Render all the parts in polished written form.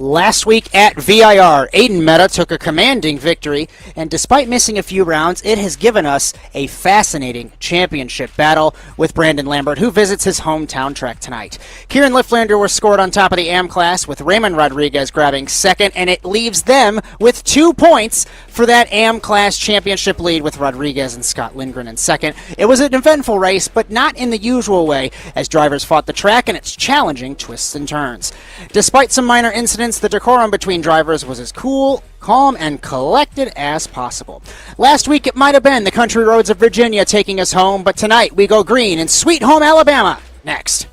Last week at VIR, Aiden Meta took a commanding victory, and despite missing a few rounds, it has given us a fascinating championship battle with Brandon Lambert, who visits his hometown track tonight. Kieran Lifflander was scored on top of the AM class, with Raymond Rodriguez grabbing second, and it leaves them with 2 points for that AM class championship lead, with Rodriguez and Scott Lindgren in second. It was an eventful race, but not in the usual way, as drivers fought the track and its challenging twists and turns. Despite some minor incidents, the decorum between drivers was as cool, calm, and collected as possible. Last week it might have been the country roads of Virginia taking us home, but tonight we go green in Sweet Home Alabama. Next.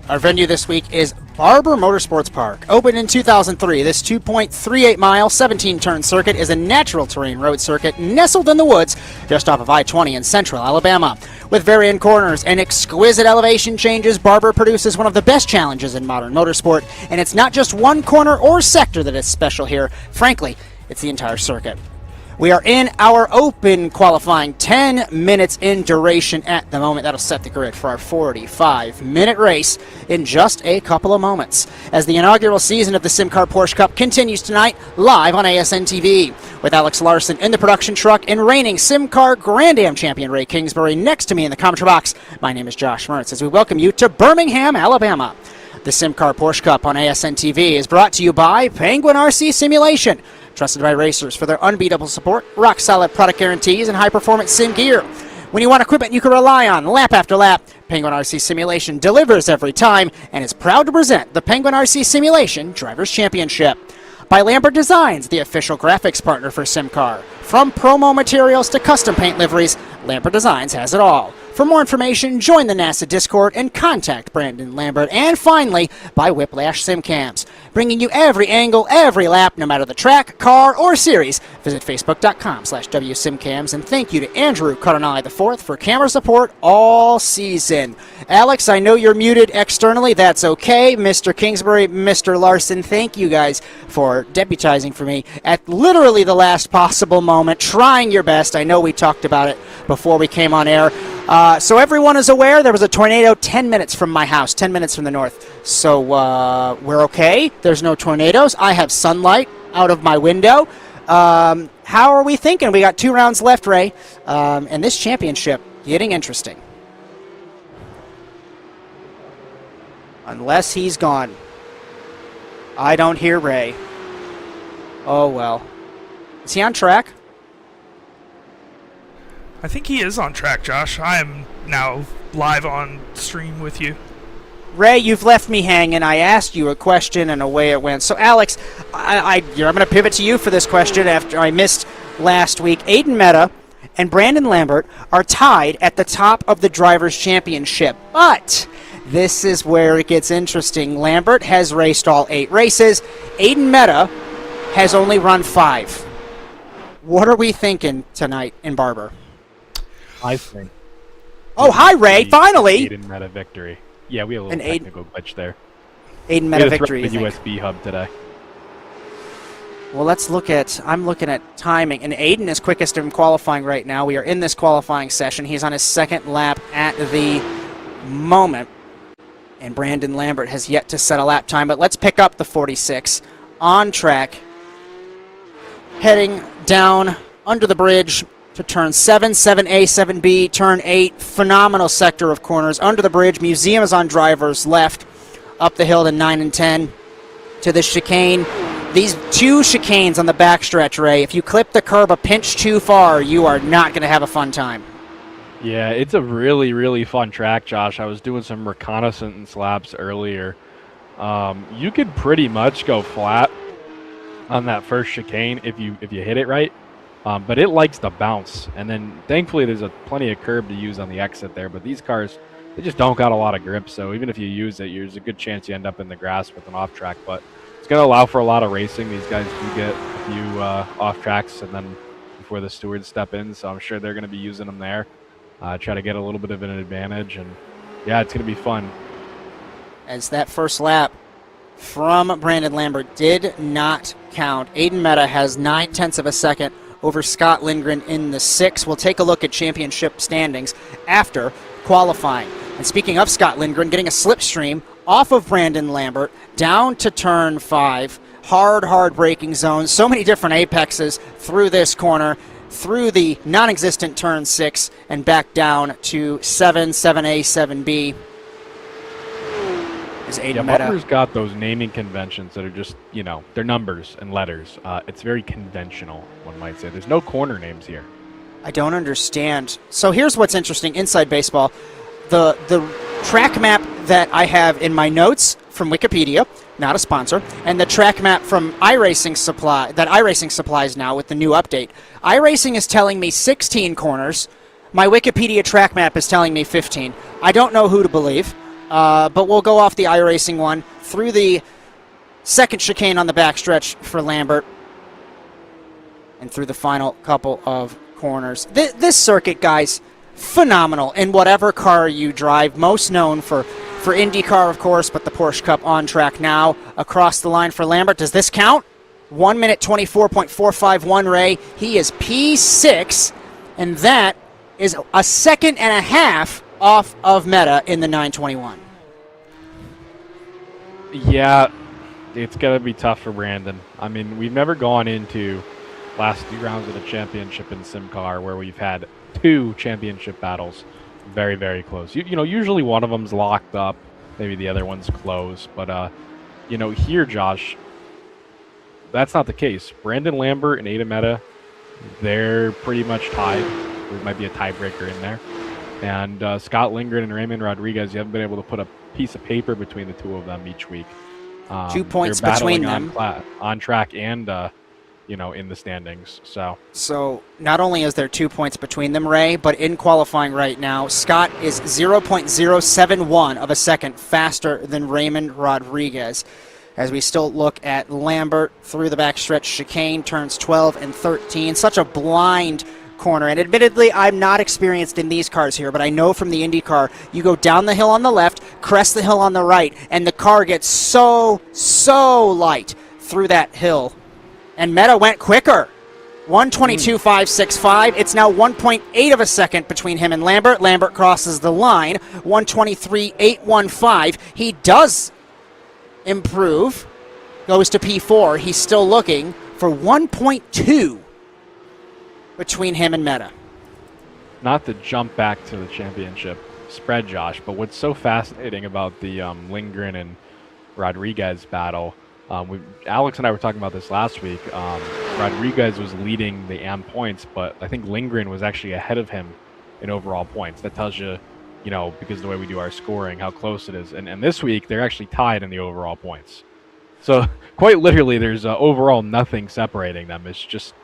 Our venue this week is Barber Motorsports Park. Opened in 2003, this 2.38-mile, 17-turn circuit is a natural terrain road circuit nestled in the woods just off of I-20 in central Alabama. With varying corners and exquisite elevation changes, Barber produces one of the best challenges in modern motorsport, and it's not just one corner or sector that is special here. Frankly, it's the entire circuit. We are in our open qualifying, 10 minutes in duration at the moment. That'll set the grid for our 45-minute race in just a couple of moments, as the inaugural season of the SimCAR Porsche Cup continues tonight live on ASN TV, with Alex Larson in the production truck and reigning SimCAR Grand Am champion Ray Kingsbury next to me in the commentary box. My name is Josh Mertz, as we welcome you to Birmingham, Alabama. The SimCAR Porsche Cup on ASN TV is brought to you by Penguin RC Simulation, trusted by racers for their unbeatable support, rock-solid product guarantees, and high-performance sim gear. When you want equipment you can rely on lap after lap, Penguin RC Simulation delivers every time and is proud to present the Penguin RC Simulation Drivers' Championship. By Lambert Designs, the official graphics partner for SimCAR. From promo materials to custom paint liveries, Lambert Designs has it all. For more information, join the NASA Discord and contact Brandon Lambert. And finally, by Whiplash SimCams, bringing you every angle, every lap, no matter the track, car, or series. Visit facebook.com/WSimCams, and thank you to Andrew Cardinale IV for camera support all season. Alex, I know you're muted externally. That's okay. Mr. Kingsbury, Mr. Larson, thank you guys for deputizing for me at literally the last possible moment, trying your best. I know we talked about it before we came on air. So everyone is aware there was a tornado 10 minutes from my house, 10 minutes from the north. So we're okay. There's no tornadoes. I have sunlight out of my window. How are we thinking? We got 2 rounds left, Ray. And this championship getting interesting. Unless he's gone. I don't hear Ray. Oh, well. Is he on track? I think he is on track, Josh. I am now live on stream with you. Ray, you've left me hanging. I asked you a question and away it went. So, Alex, I'm going to pivot to you for this question after I missed last week. Aiden Meta and Brandon Lambert are tied at the top of the Drivers' Championship. But this is where it gets interesting. Lambert has raced all 8 races. Aiden Meta has only run 5. What are we thinking tonight in Barber? I think. Oh, hi, Ray! Finally! Aiden Meta victory. Yeah, we have a little technical glitch there. Aiden Meta victory. The USB hub today. Well, let's look at. I'm looking at timing, and Aiden is quickest in qualifying right now. We are in this qualifying session. He's on his 2nd lap at the moment, and Brandon Lambert has yet to set a lap time. But let's pick up the 46 on track, heading down under the bridge to turn 7, 7A, 7B, turn 8, phenomenal sector of corners. Under the bridge, Museum is on driver's left, up the hill to 9 and 10, to the chicane. These 2 chicanes on the backstretch, Ray, if you clip the curb a pinch too far, you are not going to have a fun time. Yeah, it's a really, really fun track, Josh. I was doing some reconnaissance laps earlier. You could pretty much go flat on that first chicane if you hit it right. but it likes to bounce. And then thankfully there's plenty of curb to use on the exit there. But these cars, they just don't got a lot of grip. So even if you use it, there's a good chance you end up in the grass with an off track. But it's going to allow for a lot of racing. These guys do get a few off tracks and then before the stewards step in. So I'm sure they're going to be using them there. Try to get a little bit of an advantage. And yeah, it's going to be fun. As that first lap from Brandon Lambert did not count. Aiden Meta has 0.9 of a second over Scott Lindgren in the 6. We'll take a look at championship standings after qualifying. And speaking of Scott Lindgren, getting a slipstream off of Brandon Lambert down to turn 5. Hard braking zone. So many different apexes through this corner, through the non-existent turn 6, and back down to 7, 7A, 7B. Yeah, Barber's got those naming conventions that are just, they're numbers and letters. It's very conventional, one might say. There's no corner names here. I don't understand. So here's what's interesting inside baseball. The track map that I have in my notes from Wikipedia, not a sponsor, and the track map from iRacing Supply, that iRacing supplies now with the new update. iRacing is telling me 16 corners. My Wikipedia track map is telling me 15. I don't know who to believe. But we'll go off the iRacing one through the second chicane on the backstretch for Lambert and through the final couple of corners. This circuit, guys, phenomenal in whatever car you drive. Most known for IndyCar, of course, but the Porsche Cup on track now. Across the line for Lambert. Does this count? 1 minute 24.451, Ray. He is P6, and that is a second and a half off of Meta in the 921. Yeah, it's going to be tough for Brandon. I mean, we've never gone into last 2 rounds of the championship in SimCAR where we've had 2 championship battles very, very close. Usually one of them's locked up, maybe the other one's close. But, here, Josh, that's not the case. Brandon Lambert and Ada Meta, they're pretty much tied. There might be a tiebreaker in there. And Scott Lindgren and Raymond Rodriguez, you haven't been able to put a piece of paper between the 2 of them each week. 2 points between them. On track and, in the standings. So not only is there 2 points between them, Ray, but in qualifying right now, Scott is 0.071 of a second faster than Raymond Rodriguez. As we still look at Lambert through the backstretch chicane, turns 12 and 13. Such a blind corner, and admittedly I'm not experienced in these cars here, but I know from the IndyCar you go down the hill on the left, crest the hill on the right, and the car gets so light through that hill. And Meta went quicker. 122.565. It's now 1.8 of a second between him and Lambert. Lambert crosses the line. 123.815. He does improve, goes to P4. He's still looking for 1.2 between him and Meta. Not to jump back to the championship spread, Josh, but what's so fascinating about the Lindgren and Rodriguez battle, Alex and I were talking about this last week. Rodriguez was leading the AM points, but I think Lindgren was actually ahead of him in overall points. That tells you, because of the way we do our scoring, how close it is. And this week, they're actually tied in the overall points. So quite literally, there's overall nothing separating them. It's just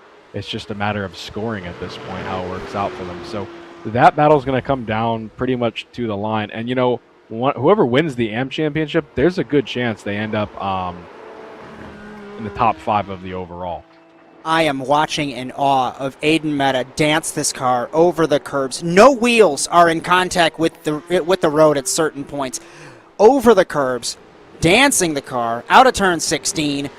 a matter of scoring at this point, how it works out for them. So that battle's going to come down pretty much to the line. And, whoever wins the AM championship, there's a good chance they end up in the top 5 of the overall. I am watching in awe of Aiden Meta dance this car over the curbs. No wheels are in contact with the road at certain points. Over the curbs, dancing the car out of turn 16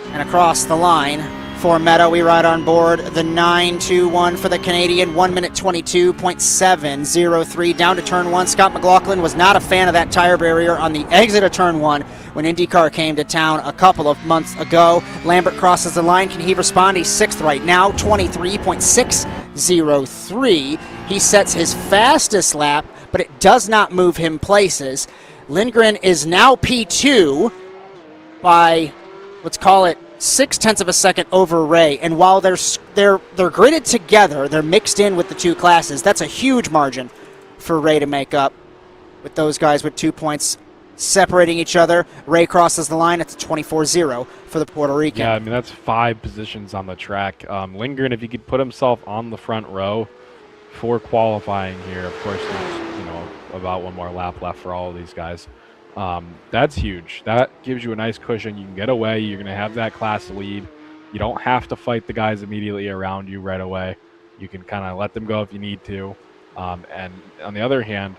and across the line. For Meta, we ride on board the 921 for the Canadian, 1 minute 22.703 down to turn 1. Scott McLaughlin was not a fan of that tire barrier on the exit of turn 1 when IndyCar came to town a couple of months ago. Lambert crosses the line. Can he respond? He's 6th right now, 23.603. He sets his fastest lap, but it does not move him places. Lindgren is now P2 by, let's call it, 0.6 of a second over Ray, and while they're gridded together, they're mixed in with the 2 classes. That's a huge margin for Ray to make up with those guys with 2 points separating each other. Ray crosses the line at the 24.0 for the Puerto Rican. Yeah, I mean, that's 5 positions on the track. Lindgren, if he could put himself on the front row for qualifying here, of course, there's, about 1 more lap left for all of these guys. That's huge. That gives you a nice cushion. You can get away. You're going to have that class lead. You don't have to fight the guys immediately around you right away. You can kind of let them go if you need to. And on the other hand,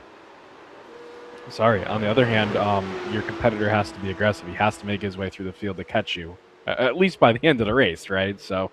your competitor has to be aggressive. He has to make his way through the field to catch you, at least by the end of the race, right? So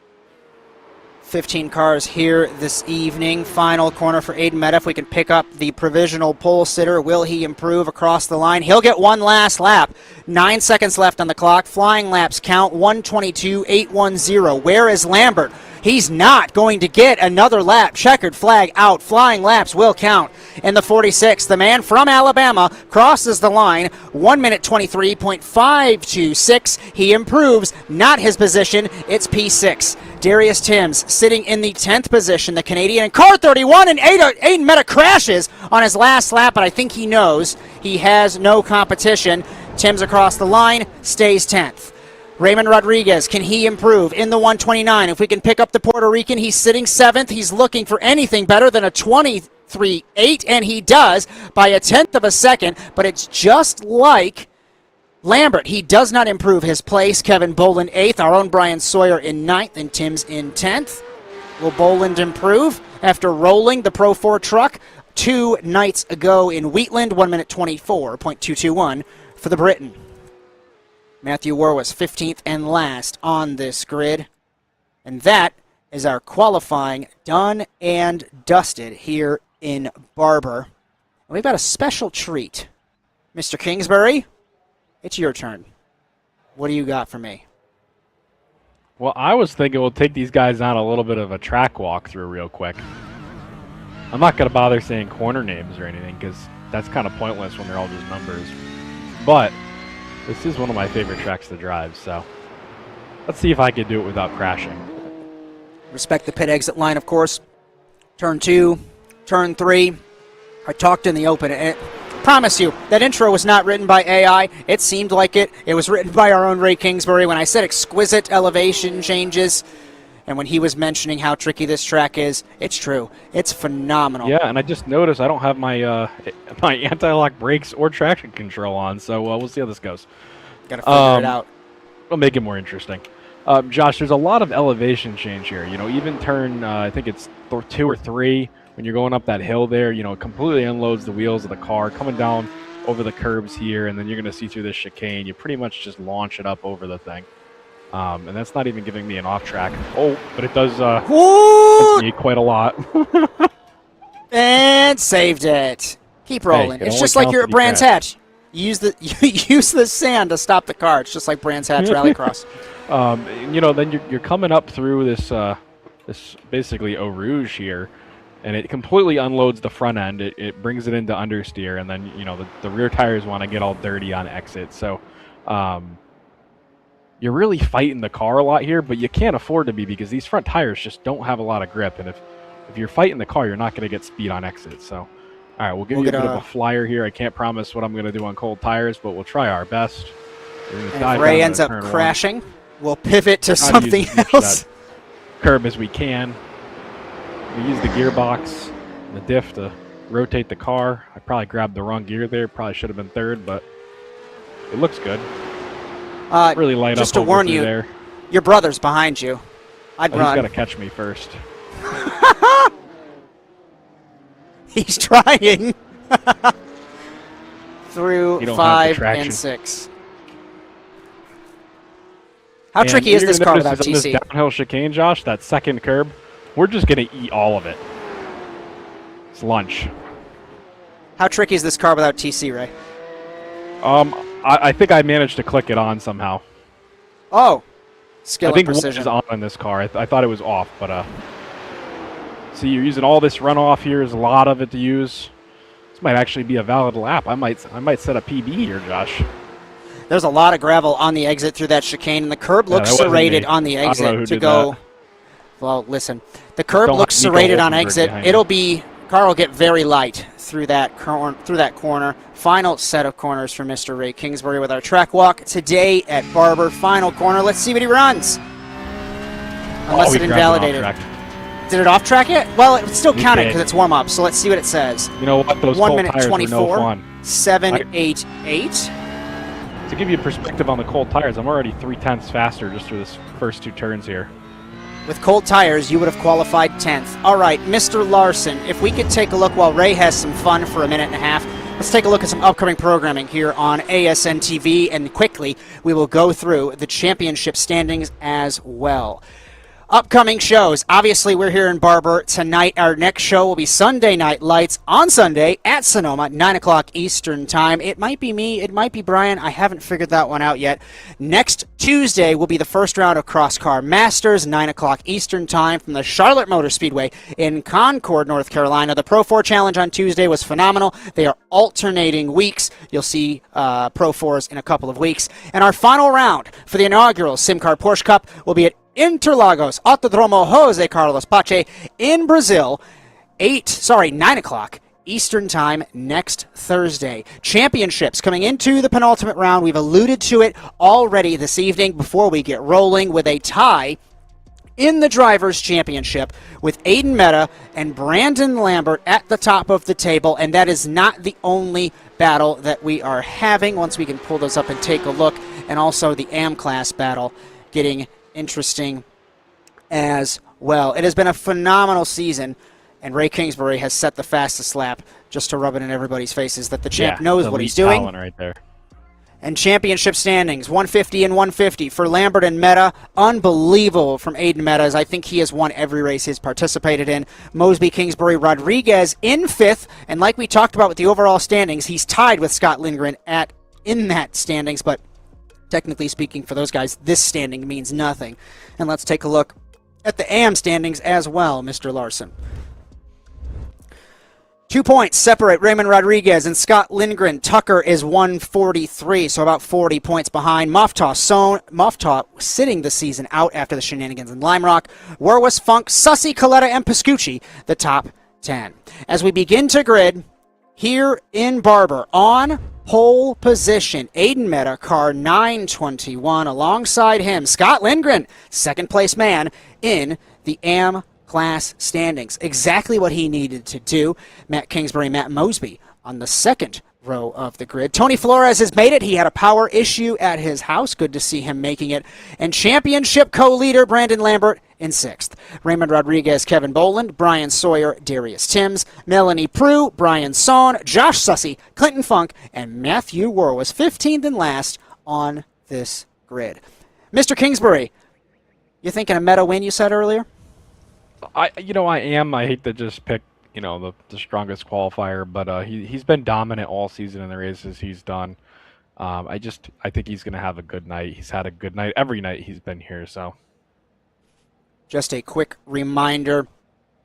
15 cars here this evening. Final corner for Aiden Meta. If we can pick up the provisional pole sitter, will he improve across the line? He'll get one last lap. 9 seconds left on the clock. Flying laps count 122.810. Where is Lambert? He's not going to get another lap. Checkered flag out. Flying laps will count. In the 46, the man from Alabama crosses the line. 1 minute 23.526. He improves. Not his position. It's P6. Darius Timms sitting in the 10th position, the Canadian, in car 31, and Aiden Meta crashes on his last lap, but I think he knows he has no competition. Timms across the line, stays 10th. Raymond Rodriguez, can he improve in the 129? If we can pick up the Puerto Rican, he's sitting 7th. He's looking for anything better than a 23.8, and he does by a 1/10 of a second, but it's just like Lambert. He does not improve his place. Kevin Boland 8th, our own Bryan Sawyer in 9th, and Timms in 10th. Will Boland improve after rolling the Pro 4 truck 2 nights ago in Wheatland? 1 minute 24.221 for the Briton. Matthew Warwas 15th and last on this grid. And that is our qualifying done and dusted here in Barber. And we've got a special treat. Mr. Kingsbury, it's your turn. What do you got for me? Well, I was thinking we'll take these guys on a little bit of a track walkthrough real quick. I'm not going to bother saying corner names or anything because that's kind of pointless when they're all just numbers. But this is one of my favorite tracks to drive, so let's see if I can do it without crashing. Respect the pit exit line, of course. Turn 2, turn 3. I talked in the open. And promise you, that intro was not written by AI. It seemed like it. It was written by our own Ray Kingsbury. When I said exquisite elevation changes, and when he was mentioning how tricky this track is, it's true. It's phenomenal. Yeah, and I just noticed I don't have my my anti-lock brakes or traction control on, so we'll see how this goes. Got to figure it out. It'll make it more interesting. Josh, there's a lot of elevation change here. Even turn, I think it's 2 or 3, when you're going up that hill there, it completely unloads the wheels of the car, coming down over the curbs here, and then you're going to see through this chicane. You pretty much just launch it up over the thing. And that's not even giving me an off track. Oh, but it does me quite a lot. And saved it. Keep rolling. Hey, it's just like you're at Brands Hatch. You use the sand to stop the car. It's just like Brands Hatch Rallycross. Then you're coming up through this basically Eau Rouge here, and it completely unloads the front end. It brings it into understeer, and then the rear tires want to get all dirty on exit. So you're really fighting the car a lot here, but you can't afford to be because these front tires just don't have a lot of grip. And if you're fighting the car, you're not going to get speed on exit. So, all right, we'll give you a bit of a flyer here. I can't promise what I'm going to do on cold tires, but we'll try our best. And if Ray ends up crashing, we'll pivot to something else. Curb as we can. We use the gearbox and the diff to rotate the car. I probably grabbed the wrong gear there. Probably should have been third, but it looks good. Really light just up to warn you, there. Your brother's behind you. I'd run. He's got to catch me first. He's trying. Through 5 and 6. How tricky is this car without TC? This downhill chicane, Josh, that second curb, we're just going to eat all of it. It's lunch. How tricky is this car without TC, Ray? I think I managed to click it on somehow. Oh, skill and precision. I think one is on in this car. I thought it was off, but see, you're using all this runoff here. There's a lot of it to use. This might actually be a valid lap. I might set a PB here, Josh. There's a lot of gravel on the exit through that chicane, and the curb looks serrated on the exit to go. Well, listen, the curb looks serrated on exit. It'll be Car will get very light through that corner. Final set of corners for Mr. Ray Kingsbury with our track walk today at Barber. Final corner. Let's see what he runs. Unless it invalidated. Did it off track it? Well, it still counted because it's warm up. So let's see what it says. You know what? Those 1 cold minute tires 24, were no fun. 788. To give you perspective on the cold tires, I'm already 0.3 faster just through this first 2 turns here. With cold tires, you would have qualified 10th. All right, Mr. Larson, if we could take a look while Ray has some fun for a minute and a half, let's take a look at some upcoming programming here on ASN TV, and quickly we will go through the championship standings as well. Upcoming shows. Obviously, we're here in Barber tonight. Our next show will be Sunday Night Lights on Sunday at Sonoma, 9 o'clock Eastern Time. It might be me. It might be Bryan. I haven't figured that one out yet. Next Tuesday will be the first round of Cross Car Masters, 9 o'clock Eastern Time from the Charlotte Motor Speedway in Concord, North Carolina. The Pro 4 Challenge on Tuesday was phenomenal. They are alternating weeks. You'll see Pro 4s in a couple of weeks. And our final round for the inaugural SimCAR Porsche Cup will be at Interlagos Autodromo Jose Carlos Pache in Brazil, 9 o'clock Eastern Time next Thursday. Championships coming into the penultimate round. We've alluded to it already this evening before we get rolling with a tie in the Drivers' Championship with Aiden Meta and Brandon Lambert at the top of the table, and that is not the only battle that we are having. Once we can pull those up and take a look, and also the AM class battle getting interesting as well. It has been a phenomenal season, and Ray Kingsbury has set the fastest lap just to rub it in everybody's faces that the champ knows what he's doing. Right there. And championship standings, 150 and 150 for Lambert and Meta. Unbelievable from Aiden Meta, as I think he has won every race he's participated in. Mosby, Kingsbury, Rodriguez in 5th, and like we talked about with the overall standings, he's tied with Scott Lindgren in that standings, but technically speaking, for those guys, this standing means nothing. And let's take a look at the AM standings as well, Mr. Larson. 2 points separate Raymond Rodriguez and Scott Lindgren. Tucker is 143, so about 40 points behind. Moftaw sitting the season out after the shenanigans in Lime Rock. Warwas, Funk, Sussy, Coletta, and Pascucci, the top 10. As we begin to grid here in Barber, on pole position, Aiden Meta, car 921. Alongside him, Scott Lindgren, second place man in the AM class standings. Exactly what he needed to do. Matt Kingsbury, Matt Mosby on the second row of the grid. Tony Flores has made it. He had a power issue at his house. Good to see him making it. And championship co-leader Brandon Lambert in 6th. Raymond Rodriguez, Kevin Boland, Brian Sawyer, Darius Timms, Melanie Prue, Brian Sohn, Josh Sussy, Clinton Funk, and Matthew Warr was 15th and last on this grid. Mr. Kingsbury, you thinking a Meta win, you said earlier? I am. I hate to just pick, the strongest qualifier, but he's been dominant all season in the races he's done. I think he's going to have a good night. He's had a good night every night he's been here, so. Just a quick reminder,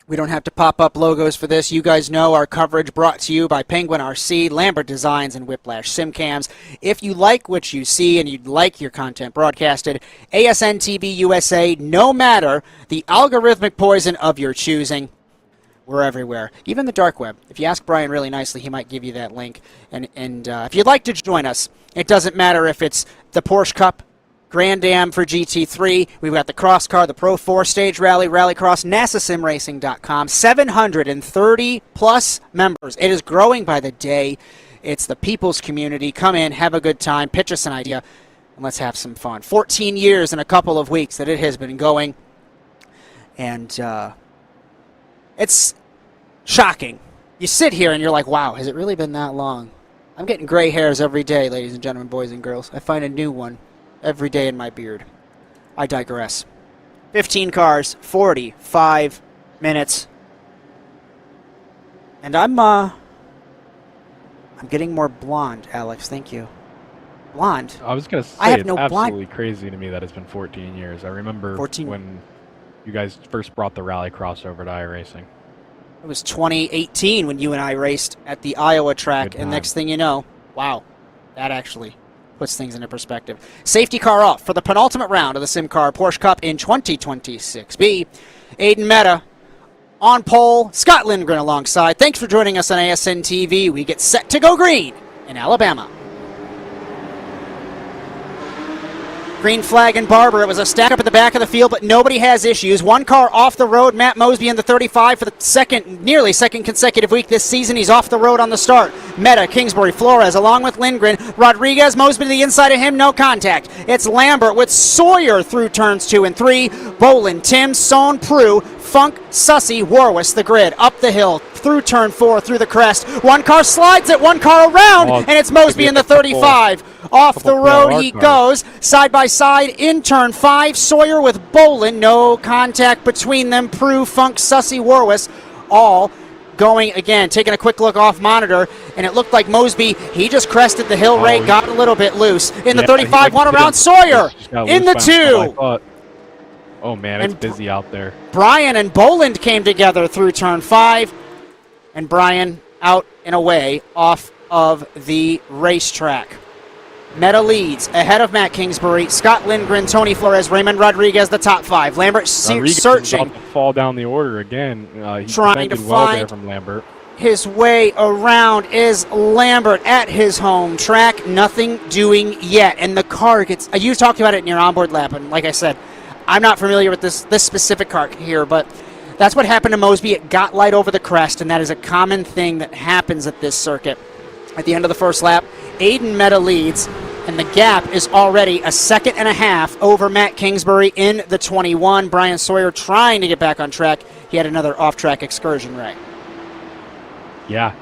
we don't have to pop up logos for this. You guys know our coverage brought to you by Penguin RC, Lambert Designs, and Whiplash SimCams. If you like what you see and you'd like your content broadcasted, ASN TV USA, no matter the algorithmic poison of your choosing, we're everywhere. Even the dark web. If you ask Bryan really nicely, he might give you that link. And if you'd like to join us, it doesn't matter if it's the Porsche Cup, Grand Am for GT3. We've got the Cross Car, the Pro 4 Stage Rally, Rallycross, NASASimRacing.com. 730 plus members. It is growing by the day. It's the people's community. Come in, have a good time, pitch us an idea, and let's have some fun. 14 years in a couple of weeks that it has been going. And it's shocking. You sit here and you're like, wow, has it really been that long? I'm getting gray hairs every day, ladies and gentlemen, boys and girls. I find a new one every day in my beard. I digress. 15 cars, 45 minutes. And I'm getting more blonde, Alex. Thank you. Blonde? I was going to say, I have it's no absolutely crazy to me that it's been 14 years. I remember when you guys first brought the rally crossover to iRacing. It was 2018 when you and I raced at the Iowa track, and next thing you know, wow, that actually puts things into perspective. Safety car off for the penultimate round of the SimCAR Porsche Cup in 2026B. Aiden Meta on pole, Scott Lindgren alongside. Thanks for joining us on ASN TV. We get set to go green in Alabama. Green flag and Barber. It was a stack up at the back of the field, but nobody has issues. One car off the road. Matt Mosby in the 35 for the nearly second consecutive week this season. He's off the road on the start. Meta, Kingsbury, Flores, along with Lindgren. Rodriguez, Mosby to the inside of him, no contact. It's Lambert with Sawyer through turns 2 and 3. Bolin, Tim, Sohn, Prue, Funk, Sussy, Warwis, the grid, up the hill, through turn 4, through the crest. One car slides it, one car around, and it's Mosby in the 35. Off the road he goes, side by side in turn 5. Sawyer with Bolin, no contact between them. Prue, Funk, Sussy, Warwis, all going again. Taking a quick look off monitor, and it looked like Mosby, he just crested the hill rate, got a little bit loose. In the 35, one around Sawyer, in the 2. Oh man, it's busy out there. Bryan and Boland came together through turn 5, and Bryan out and away off of the racetrack. Meta leads ahead of Matt Kingsbury, Scott Lindgren, Tony Flores, Raymond Rodriguez, the top 5. Lambert searching. About to fall down the order again. Trying to well find there from Lambert. His way around is Lambert at his home track. Nothing doing yet. And the car gets, you talked about it in your onboard lap, and like I said, I'm not familiar with this specific car here, but that's what happened to Mosby. It got light over the crest, and that is a common thing that happens at this circuit. At the end of the first lap, Aiden Meta leads, and the gap is already a second and a half over Matt Kingsbury in the 21. Bryan Sawyer trying to get back on track. He had another off-track excursion, right? Yeah,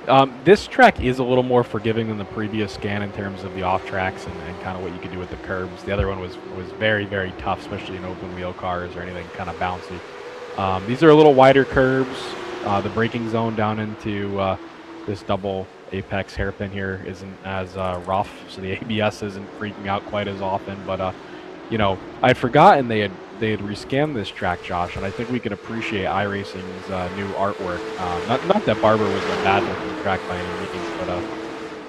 this track is a little more forgiving than the previous scan in terms of the off tracks and kind of what you could do with the curbs. The other one was very, very tough, especially in open wheel cars or anything kind of bouncy. These are a little wider curbs. The braking zone down into this double apex hairpin here isn't as rough, so the ABS isn't freaking out quite as often. But you know, I'd forgotten they had rescanned this track, Josh, and I think we can appreciate iRacing's new artwork. Not that Barber was a bad-looking track by any means,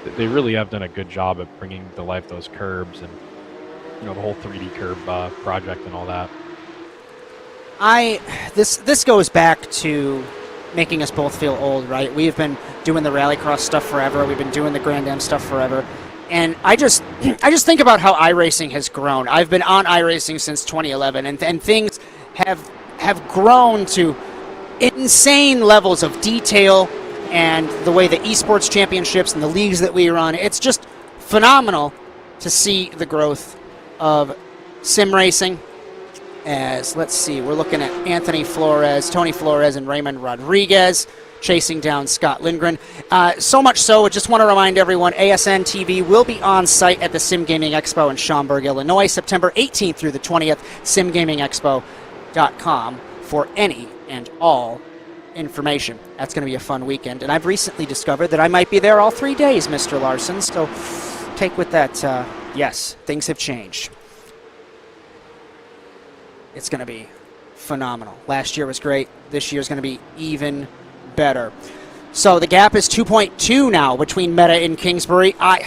but they really have done a good job at bringing to life those curbs and the whole 3D curb project and all that. This goes back to making us both feel old, right? We've been doing the Rallycross stuff forever. We've been doing the Grand Am stuff forever. And I just think about how iRacing has grown. I've been on iRacing since 2011, and things have grown to insane levels of detail, and the way the esports championships and the leagues that we run, it's just phenomenal to see the growth of sim racing. As, let's see, we're looking at Anthony Flores, Tony Flores, and Raymond Rodriguez chasing down Scott Lindgren. So much so, I just want to remind everyone, ASN TV will be on site at the Sim Gaming Expo in Schaumburg, Illinois, September 18th through the 20th, simgamingexpo.com for any and all information. That's going to be a fun weekend, and I've recently discovered that I might be there all 3 days, Mr. Larson, so take with that, yes, things have changed. It's going to be phenomenal. Last year was great. This year's going to be even better. So the gap is 2.2 now between Meta and Kingsbury. I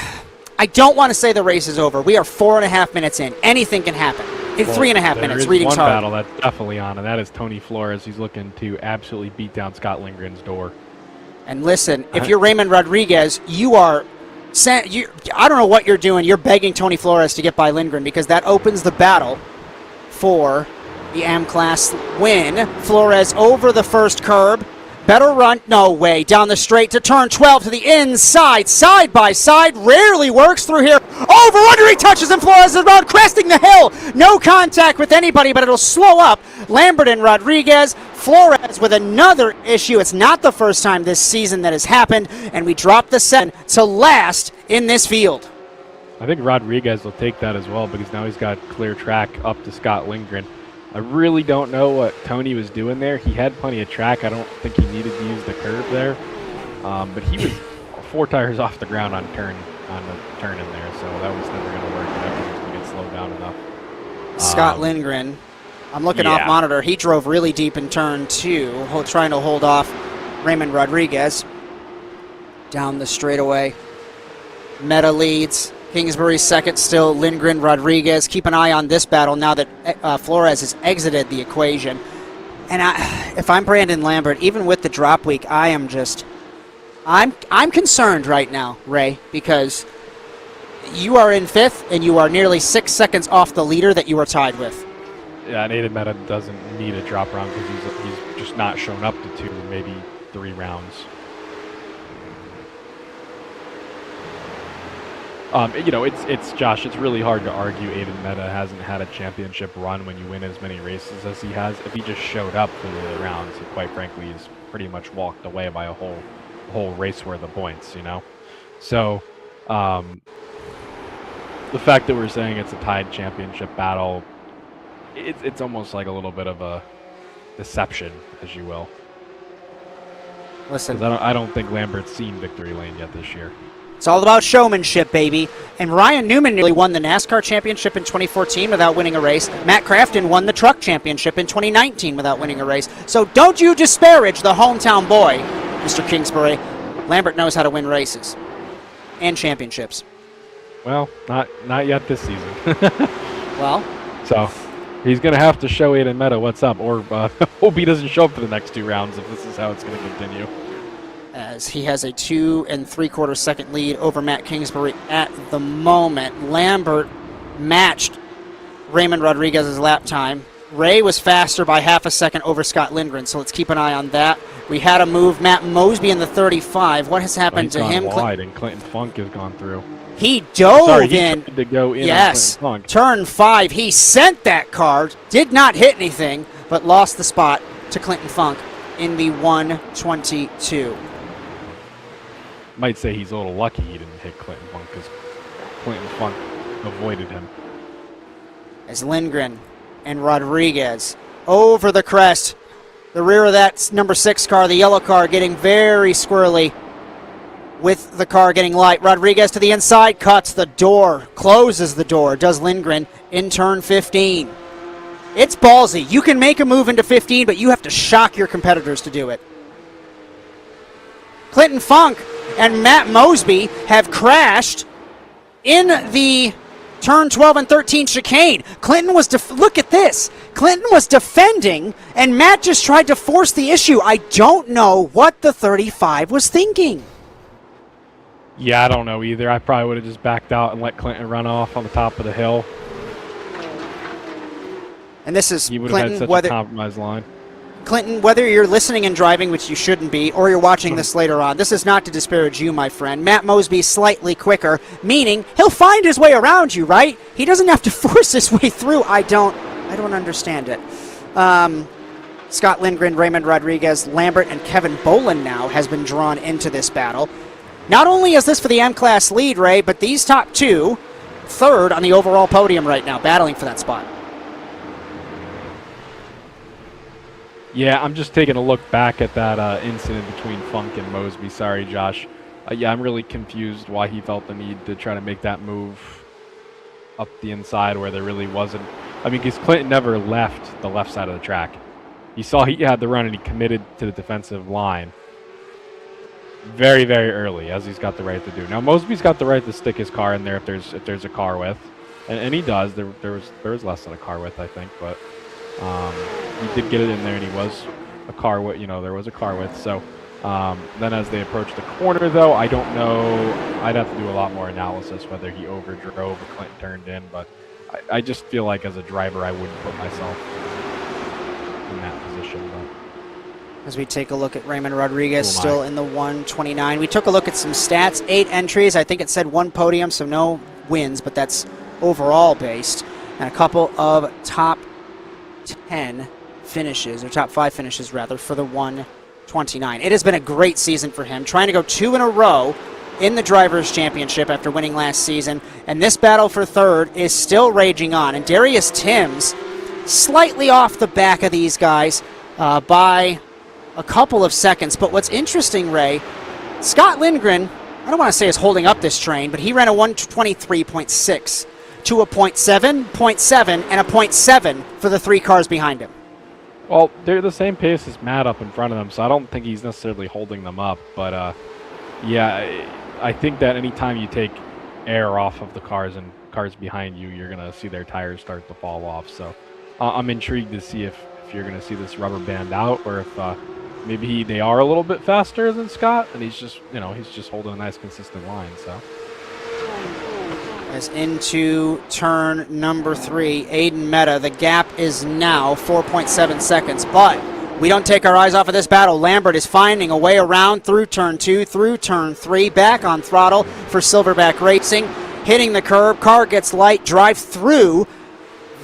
don't want to say the race is over. We are 4.5 minutes in. Anything can happen. In 3.5 minutes, reading's hard. One battle that's definitely on, and that is Tony Flores. He's looking to absolutely beat down Scott Lindgren's door. And listen, if you're Raymond Rodriguez, I don't know what you're doing. You're begging Tony Flores to get by Lindgren, because that opens the battle for the M-Class win. Flores over the first curb. Better run. No way. Down the straight to turn 12 to the inside. Side by side. Rarely works through here. Over under he touches, and Flores is around, cresting the hill. No contact with anybody, but it'll slow up Lambert and Rodriguez. Flores with another issue. It's not the first time this season that has happened, and we drop the 7 to last in this field. I think Rodriguez will take that as well, because now he's got clear track up to Scott Lindgren. I really don't know what Tony was doing there. He had plenty of track. I don't think he needed to use the curb there. But he was 4 tires off the ground on the turn in there, so that was never going to work. Everything was going to get slowed down enough. Scott Lindgren, I'm looking off monitor. He drove really deep in turn 2, trying to hold off Raymond Rodriguez down the straightaway. Meta leads. Kingsbury second still, Lindgren, Rodriguez. Keep an eye on this battle now that Flores has exited the equation. And if I'm Brandon Lambert, even with the drop week, I'm concerned right now, Ray, because you are in 5th and you are nearly 6 seconds off the leader that you are tied with. Yeah, and Aiden Meta doesn't need a drop round because he's just not shown up to 2, maybe 3 rounds. It's Josh. It's really hard to argue Aiden Meta hasn't had a championship run when you win as many races as he has. If he just showed up for the rounds, he quite frankly has pretty much walked away by a whole race worth of points. So the fact that we're saying it's a tied championship battle, it's almost like a little bit of a deception, as you will. Listen, I don't think Lambert's seen victory lane yet this year. it's all about showmanship, baby. And Ryan Newman nearly won the NASCAR championship in 2014 without winning a race. Matt Crafton won the truck championship in 2019 without winning a race. So don't you disparage the hometown boy, Mr. Kingsbury. Lambert knows how to win races and championships. Well, not yet this season. Well, so he's going to have to show Aiden Meta what's up, or hope he doesn't show up for the next 2 rounds if this is how it's going to continue. As he has a 2 3/4 second lead over Matt Kingsbury at the moment. Lambert matched Raymond Rodriguez's lap time. Ray was faster by half a second over Scott Lindgren, so let's keep an eye on that. We had a move, Matt Mosby in the 35. What has happened to him? Wide, and Clinton Funk has gone through. He dove he in. tried to go in. Yes, on Funk. turn 5. He sent that car, did not hit anything, but lost the spot to Clinton Funk in the 122. Might say he's a little lucky he didn't hit Clinton Funk because Clinton Funk avoided him. As Lindgren and Rodriguez over the crest. The rear of that number 6 car, the yellow car, getting very squirrely with the car getting light. Rodriguez to the inside, cuts the door, closes the door, does Lindgren in turn 15. It's ballsy. You can make a move into 15, but you have to shock your competitors to do it. Clinton Funk and Matt Mosby have crashed in the turn 12 and 13 chicane. Clinton was, look at this. Clinton was defending, and Matt just tried to force the issue. I don't know what the 35 was thinking. Yeah, I don't know either. I probably would have just backed out and let Clinton run off on the top of the hill. And this is He would have Clinton, had such a compromised line. Clinton, whether you're listening and driving, which you shouldn't be, or you're watching this later on, this is not to disparage you, my friend. Matt Mosby's slightly quicker, meaning he'll find his way around you, right? He doesn't have to force his way through. I don't understand it. Scott Lindgren, Raymond Rodriguez, Lambert, and Kevin Bolin now has been drawn into this battle. Not only is this for the M-Class lead, Ray, but these top 2, 3rd on the overall podium right now, battling for that spot. Yeah, I'm just taking a look back at that incident between Funk and Mosby. Sorry, Josh. Yeah, I'm really confused why he felt the need to try to make that move up the inside where there really wasn't. I mean, because Clinton never left the left side of the track. He saw he had the run and he committed to the defensive line very, very early, as he's got the right to do. Now, Mosby's got the right to stick his car in there if there's a car width, and he does. There was less than a car width, I think, but. He did get it in there, and he was a car width. There was a car width. So then, as they approached the corner, though, I don't know. I'd have to do a lot more analysis whether he overdrove or Clinton turned in. But I just feel like as a driver, I wouldn't put myself in that position. But. As we take a look at Raymond Rodriguez, still in the 129. We took a look at some stats. 8 entries. I think it said 1 podium, so no wins, but that's overall based, and a couple of top 10 finishes, or top 5 finishes rather, for the 129. It has been a great season for him, trying to go 2 in a row in the Drivers' Championship after winning last season, and this battle for 3rd is still raging on. And Darius Timms slightly off the back of these guys by a couple of seconds. But what's interesting, Ray, Scott Lindgren, I don't want to say is holding up this train, but he ran a 123.6 to a 0.7, 0.7, and a 0.7 for the 3 cars behind him. Well, they're the same pace as Matt up in front of them, so I don't think he's necessarily holding them up. But, yeah, I think that anytime you take air off of the cars and cars behind you, you're going to see their tires start to fall off. So I'm intrigued to see if if you're going to see this rubber band out, or if maybe they are a little bit faster than Scott, and he's just holding a nice consistent line. So. As into turn number 3, Aiden Meta. The gap is now 4.7 seconds, but we don't take our eyes off of this battle. Lambert is finding a way around through turn 2, through turn 3, back on throttle for Silverback Racing, hitting the curb. Car gets light, drive through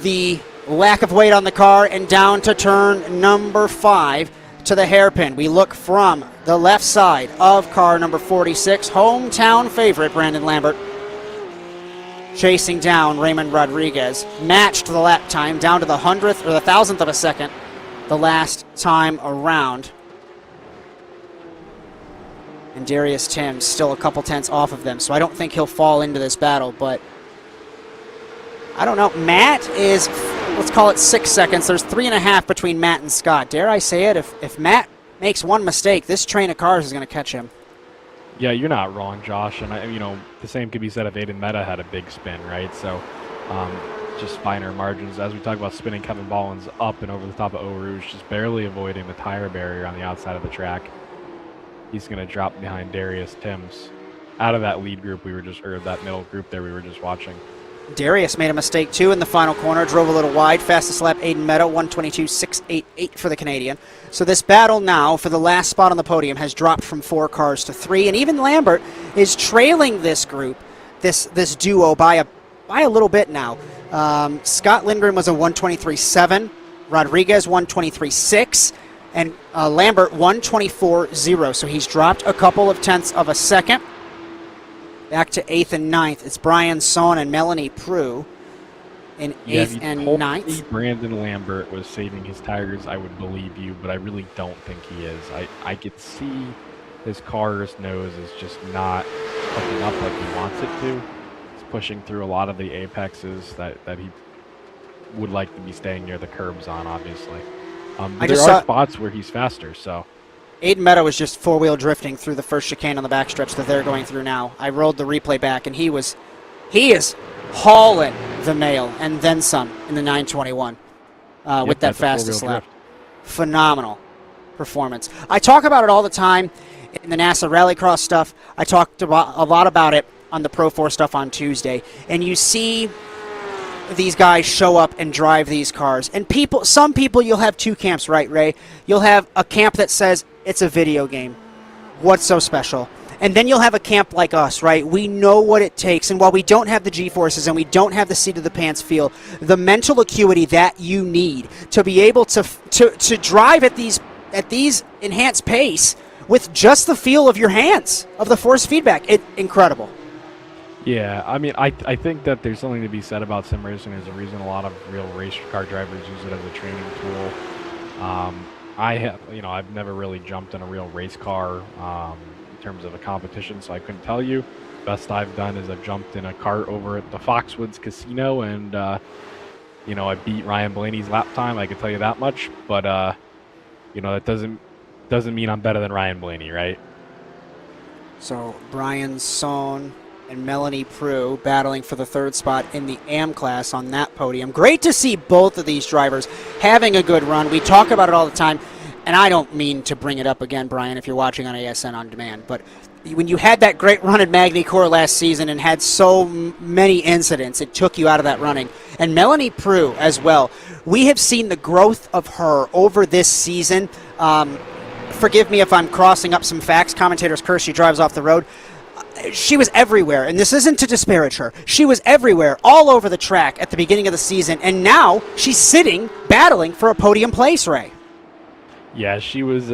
the lack of weight on the car and down to turn number 5 to the hairpin. We look from the left side of car number 46, hometown favorite Brandon Lambert, chasing down Raymond Rodriguez. Matched the lap time down to the 100th or the 1,000th of a second the last time around. And Darius Timms still a couple tenths off of them, so I don't think he'll fall into this battle, but I don't know. Matt is, let's call it 6 seconds. There's 3.5 between Matt and Scott. Dare I say it, if Matt makes one mistake, this train of cars is going to catch him. Yeah, you're not wrong, Josh. And, the same could be said if Aiden Meta had a big spin, right? So just finer margins. As we talk about spinning, Kevin Ballins up and over the top of Eau Rouge, just barely avoiding the tire barrier on the outside of the track. He's going to drop behind Darius Timms out of that lead group or that middle group there we were just watching. Darius made a mistake, too, in the final corner. Drove a little wide. Fastest lap, Aiden Meta, 1:22.688 for the Canadian. So this battle now for the last spot on the podium has dropped from 4 cars to 3. And even Lambert is trailing this group, this duo, by a little bit now. Scott Lindgren was a 1:23.7. Rodriguez, 1:23.6. And Lambert, 1:24.0. So he's dropped a couple of tenths of a second. Back to 8th and 9th. It's Bryan Sohn and Melanie Prue in 8th and 9th. Brandon Lambert was saving his tires, I would believe you, but I really don't think he is. I could see his car's nose is just not hooking up like he wants it to. It's pushing through a lot of the apexes that he would like to be staying near the curbs on, obviously. There are spots where he's faster, so. Aiden Meta was just four-wheel drifting through the first chicane on the backstretch that they're going through now. I rolled the replay back, and he is hauling the male and then some in the 921 with that fastest lap. Phenomenal performance. I talk about it all the time in the NASA Rallycross stuff. I talked a lot about it on the Pro 4 stuff on Tuesday, and you see these guys show up and drive these cars. And some people, you'll have two camps, right, Ray? You'll have a camp that says, it's a video game. What's so special? And then you'll have a camp like us, right? We know what it takes. And while we don't have the G-forces and we don't have the seat of the pants feel, the mental acuity that you need to be able to drive at these enhanced pace with just the feel of your hands, of the force feedback, incredible. Yeah, I mean, I think that there's something to be said about sim racing. There's a reason a lot of real race car drivers use it as a training tool. I've never really jumped in a real race car in terms of a competition, so I couldn't tell you. Best I've done is I've jumped in a cart over at the Foxwoods Casino, and I beat Ryan Blaney's lap time. I can tell you that much, but that doesn't mean I'm better than Ryan Blaney, right? So Bryan Sohn and Melanie Prue battling for the third spot in the AM class on that podium. Great to see both of these drivers having a good run. We talk about it all the time, and I don't mean to bring it up again, Brian, if you're watching on ASN On Demand, but when you had that great run at Magny-Cours last season and had so many incidents, it took you out of that running. And Melanie Prue as well. We have seen the growth of her over this season. Forgive me if I'm crossing up some facts. Commentators curse, she drives off the road. She was everywhere, and this isn't to disparage her. She was everywhere, all over the track at the beginning of the season, and now she's sitting, battling for a podium place, Ray. Yeah, she was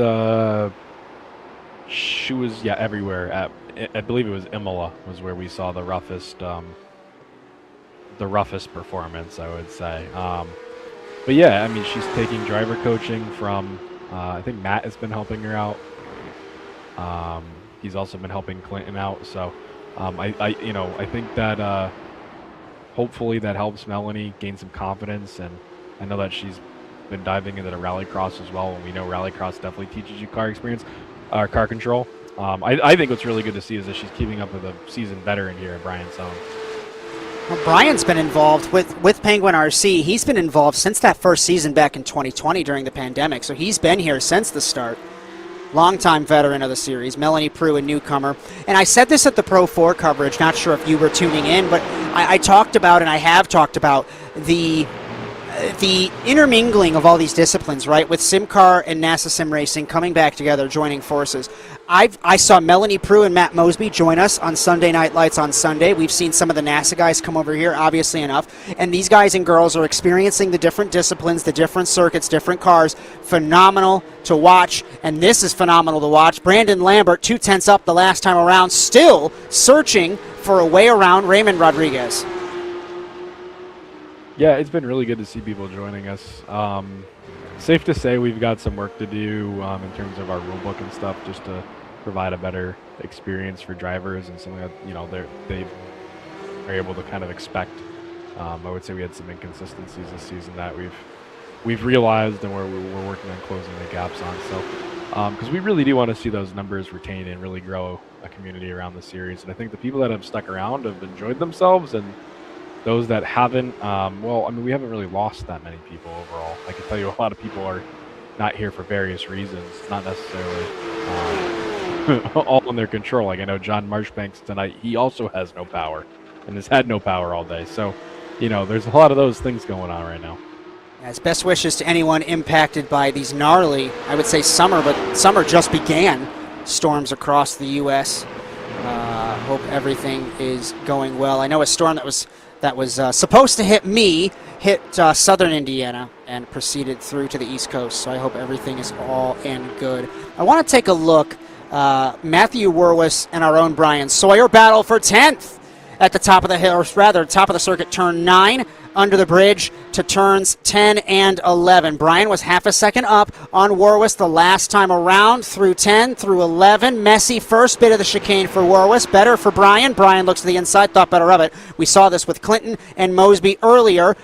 everywhere. I believe it was Imola was where we saw the roughest performance, I would say. But yeah, I mean, she's taking driver coaching from, I think Matt has been helping her out. He's also been helping Clinton out, so I think that hopefully that helps Melanie gain some confidence, and I know that she's been diving into the rallycross as well, and we know rallycross definitely teaches you car control. I think what's really good to see is that she's keeping up with a seasoned veteran here, Bryan Sohn. Well, Bryan's been involved with Penguin RC. He's been involved since that first season back in 2020 during the pandemic, so he's been here since the start. Longtime veteran of the series, Melanie Prue, a newcomer. And I said this at the Pro 4 coverage, not sure if you were tuning in, but I talked about, and I have talked about, the intermingling of all these disciplines, right, with SimCAR and NASA Sim Racing coming back together, joining forces. I saw Melanie Prue and Matt Mosby join us on Sunday Night Lights on Sunday. We've seen some of the NASA guys come over here, obviously enough, and these guys and girls are experiencing the different disciplines, the different circuits, different cars. Phenomenal to watch, and this is phenomenal to watch. Brandon Lambert, 2/10 up the last time around, still searching for a way around Raymond Rodriguez. Yeah, it's been really good to see people joining us. Safe to say we've got some work to do in terms of our rule book and stuff, just to provide a better experience for drivers and something that they are able to kind of expect. I would say we had some inconsistencies this season that we've realized, and we're working on closing the gaps on. So because we really do want to see those numbers retained and really grow a community around the series. And I think the people that have stuck around have enjoyed themselves, and those that haven't, well, I mean, we haven't really lost that many people overall. I can tell you a lot of people are not here for various reasons, not necessarily all in their control. Like I know John Marshbanks tonight, he also has no power and has had no power all day. So, there's a lot of those things going on right now. As best wishes to anyone impacted by these gnarly, I would say summer, but summer just began, storms across the U.S. Hope everything is going well. I know a storm that was supposed to hit me, hit southern Indiana and proceeded through to the East Coast. So I hope everything is all in good. I want to take a look. Matthew Werwis and our own Bryan Sawyer battle for 10th at the top of the hill, or rather top of the circuit, turn 9 under the bridge to turns 10 and 11. Bryan was half a second up on Werwis the last time around, through 10, through 11. Messy first bit of the chicane for Werwis. Better for Bryan. Bryan looks to the inside, thought better of it. We saw this with Clinton and Mosby earlier.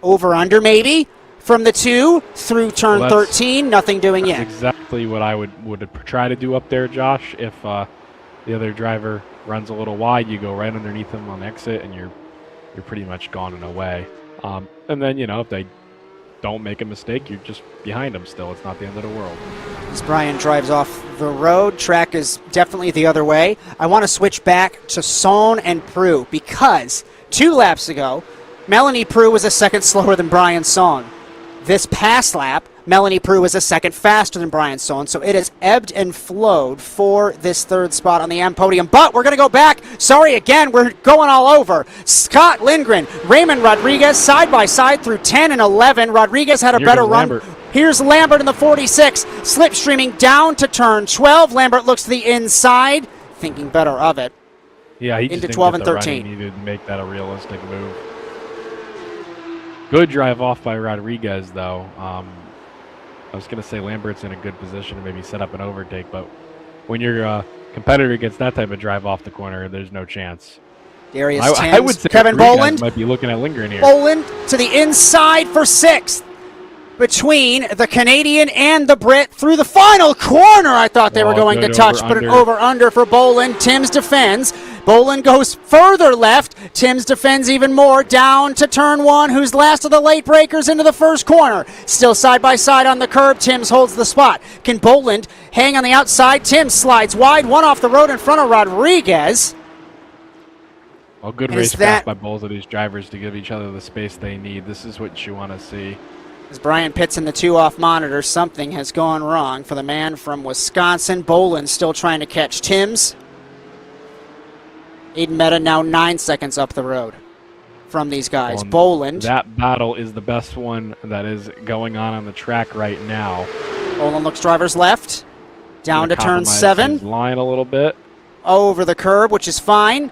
Over under maybe from the 2 through turn 13. Nothing doing yet. Exactly what I would try to do up there, Josh. If the other driver runs a little wide, you go right underneath him on exit, and you're pretty much gone and away. And then, if they don't make a mistake, you're just behind them still. It's not the end of the world. As Bryan drives off the road, track is definitely the other way. I want to switch back to Sohn and Prue, because 2 laps ago, Melanie Prue was a second slower than Bryan Sohn. This past lap, Melanie Prue was a second faster than Bryan Sohn, so it has ebbed and flowed for this 3rd spot on the M podium. But we're going to go back. Sorry, again, we're going all over. Scott Lindgren, Raymond Rodriguez, side by side through 10 and 11. Rodriguez had a better run. Lambert. Here's Lambert in the 46, slipstreaming down to turn 12. Lambert looks to the inside, thinking better of it. Yeah, he just into didn't 12 get and the 13. He needed to make that a realistic move. Good drive off by Rodriguez, though. I was going to say Lambert's in a good position to maybe set up an overtake, but when your competitor gets that type of drive off the corner, there's no chance. Darius I Timms, would say Kevin Rodriguez Boland. might be looking at Lindgren here. Boland to the inside for 6th. Between the Canadian and the Brit through the final corner. I thought they were going to touch, but an over-under for Boland. Timms defends. Boland goes further left. Timms defends even more down to turn 1, who's last of the late breakers into the first corner. Still side by side on the curb. Timms holds the spot. Can Boland hang on the outside? Timms slides wide, one off the road in front of Rodriguez. Well, good racecraft by both of these drivers to give each other the space they need. This is what you want to see. As Bryan pits in the 2 off monitor, something has gone wrong for the man from Wisconsin. Boland still trying to catch Timms. Aiden Meta now 9 seconds up the road from these guys. Well, Boland. That battle is the best one that is going on the track right now. Boland looks driver's left. Down to turn 7. Line a little bit. Over the curb, which is fine.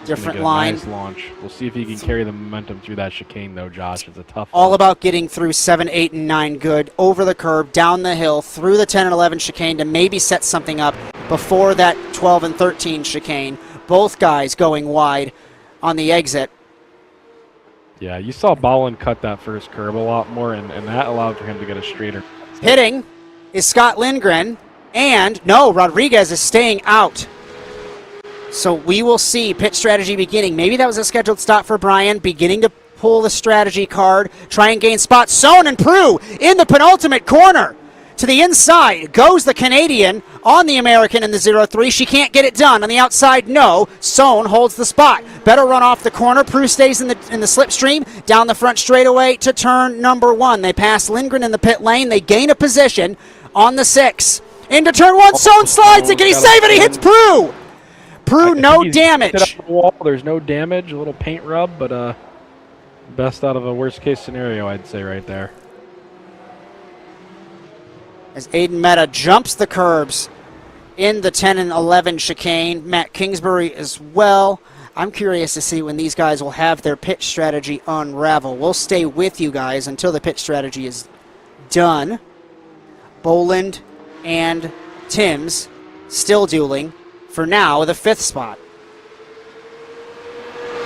Different line. Nice launch. We'll see if he can carry the momentum through that chicane, though, Josh. It's a tough one. All about getting through 7, 8, and 9 good. Over the curb, down the hill, through the 10 and 11 chicane to maybe set something up before that 12 and 13 chicane. Both guys going wide on the exit. Yeah, you saw Boland cut that first curb a lot more, and that allowed for him to get a straighter. Hitting is Scott Lindgren, and no, Rodriguez is staying out. So we will see pit strategy beginning. Maybe that was a scheduled stop for Bryan, beginning to pull the strategy card, try and gain spots. Sohn and Prue in the penultimate corner. To the inside goes the Canadian on the American in the 0-3. She can't get it done. On the outside, no. Sohn holds the spot. Better run off the corner. Prue stays in the slipstream. Down the front straightaway to turn number 1. They pass Lindgren in the pit lane. They gain a position on the 6. Into turn 1. Sohn slides it. Can he save it? He hits Prue. Prue, no damage. There's no damage. A little paint rub, but best out of a worst-case scenario, I'd say, right there. As Aiden Mehta jumps the curbs in the 10 and 11 chicane. Matt Kingsbury as well. I'm curious to see when these guys will have their pit strategy unravel. We'll stay with you guys until the pit strategy is done. Boland and Timms still dueling for now the 5th spot.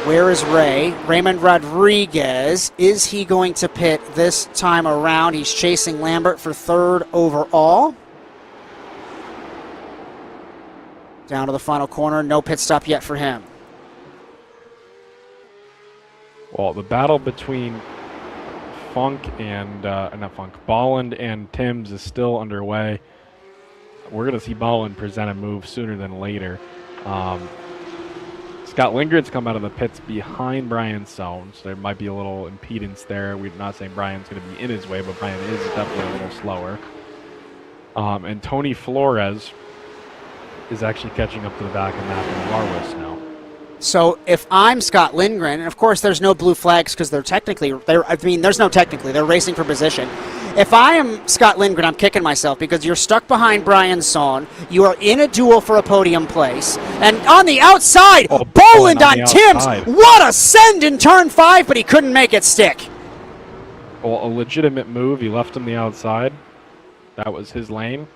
Where is Ray? Raymond Rodriguez. Is he going to pit this time around? He's chasing Lambert for 3rd overall. Down to the final corner. No pit stop yet for him. Well, the battle between Boland and Timms is still underway. We're going to see Boland present a move sooner than later. Scott Lindgren's come out of the pits behind Bryan Sohn, so there might be a little impedance there. We're not saying Bryan's going to be in his way, but Bryan is definitely a little slower. And Tony Flores is actually catching up to the back of Matthew Larwis now. So if I'm Scott Lindgren, and of course there's no blue flags because there's no technically, they're racing for position. If I am Scott Lindgren, I'm kicking myself because you're stuck behind Bryan Sohn. You are in a duel for a podium place. And on the outside, Boland on Timms. What a send in turn 5, but he couldn't make it stick. Well, a legitimate move. He left him the outside. That was his lane.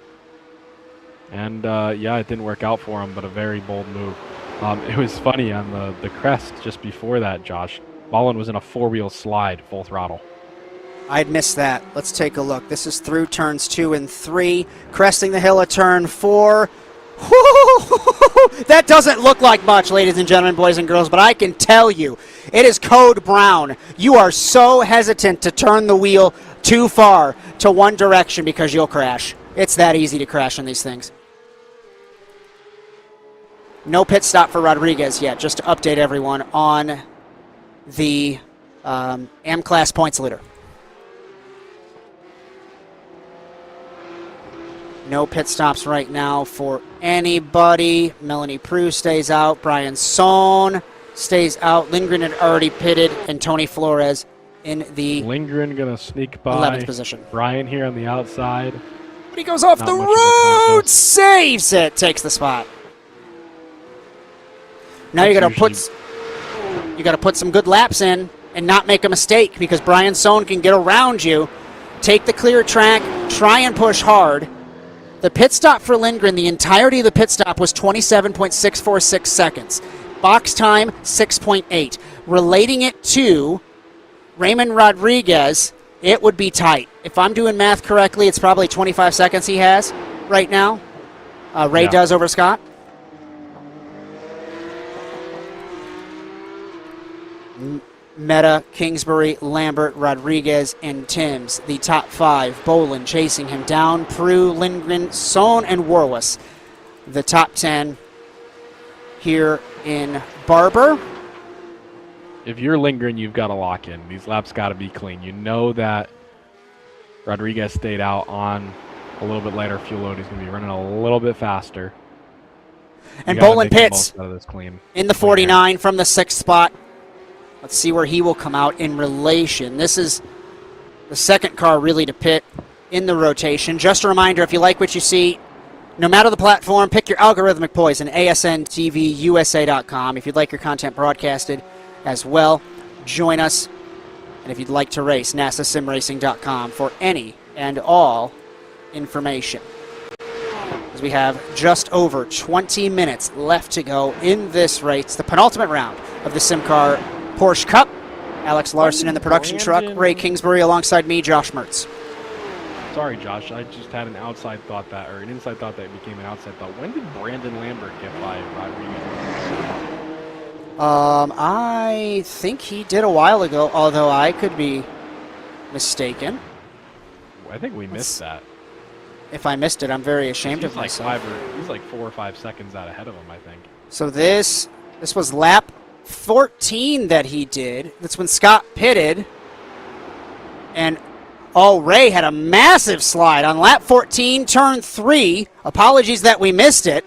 And, yeah, it didn't work out for him, but a very bold move. It was funny on the crest just before that, Josh. Boland was in a 4-wheel slide, full throttle. I'd missed that. Let's take a look. This is through turns 2 and 3. Cresting the hill at turn 4. That doesn't look like much, ladies and gentlemen, boys and girls, but I can tell you, it is code brown. You are so hesitant to turn the wheel too far to one direction because you'll crash. It's that easy to crash on these things. No pit stop for Rodriguez yet, just to update everyone on the M-Class points leader. No pit stops right now for anybody. Melanie Prue stays out. Bryan Sohn stays out. Lindgren had already pitted, and Tony Flores in the Lindgren gonna sneak by 11th position. Bryan here on the outside. But he goes off the road, saves it, takes the spot. Now you got to put some good laps in and not make a mistake because Bryan Sohn can get around you, take the clear track, try and push hard. The pit stop for Lindgren, the entirety of the pit stop was 27.646 seconds. Box time, 6.8. Relating it to Raymond Rodriguez, it would be tight. If I'm doing math correctly, it's probably 25 seconds he has right now. Ray does over Scott. Mehta, Kingsbury, Lambert, Rodriguez, and Timms. The top 5. Boland chasing him down. Prue, Lindgren, Sohn, and Warwis. The top 10 here in Barber. If you're Lindgren, you've got to lock in. These laps got to be clean. You know that Rodriguez stayed out on a little bit lighter fuel load. He's going to be running a little bit faster. And Boland pits in the 49 from the 6th spot. Let's see where he will come out in relation. This is the second car really to pit in the rotation. Just a reminder, if you like what you see, no matter the platform, pick your algorithmic poison, asntvUSA.com. If you'd like your content broadcasted as well, join us. And if you'd like to race, nasasimracing.com for any and all information. As we have just over 20 minutes left to go in this race, the penultimate round of the SimCAR Porsche Cup. Alex Larson in the production truck, Ray Kingsbury alongside me, Josh Mertz. Sorry, Josh. I just had an inside thought that became an outside thought. When did Brandon Lambert get by Rodriguez? I think he did a while ago, although I could be mistaken. I think we missed that. If I missed it, I'm very ashamed of myself. He's like 4 or 5 seconds out ahead of him, I think. So this was lap 14 that he did. That's when Scott pitted. And Ray had a massive slide on lap 14, turn 3. Apologies that we missed it.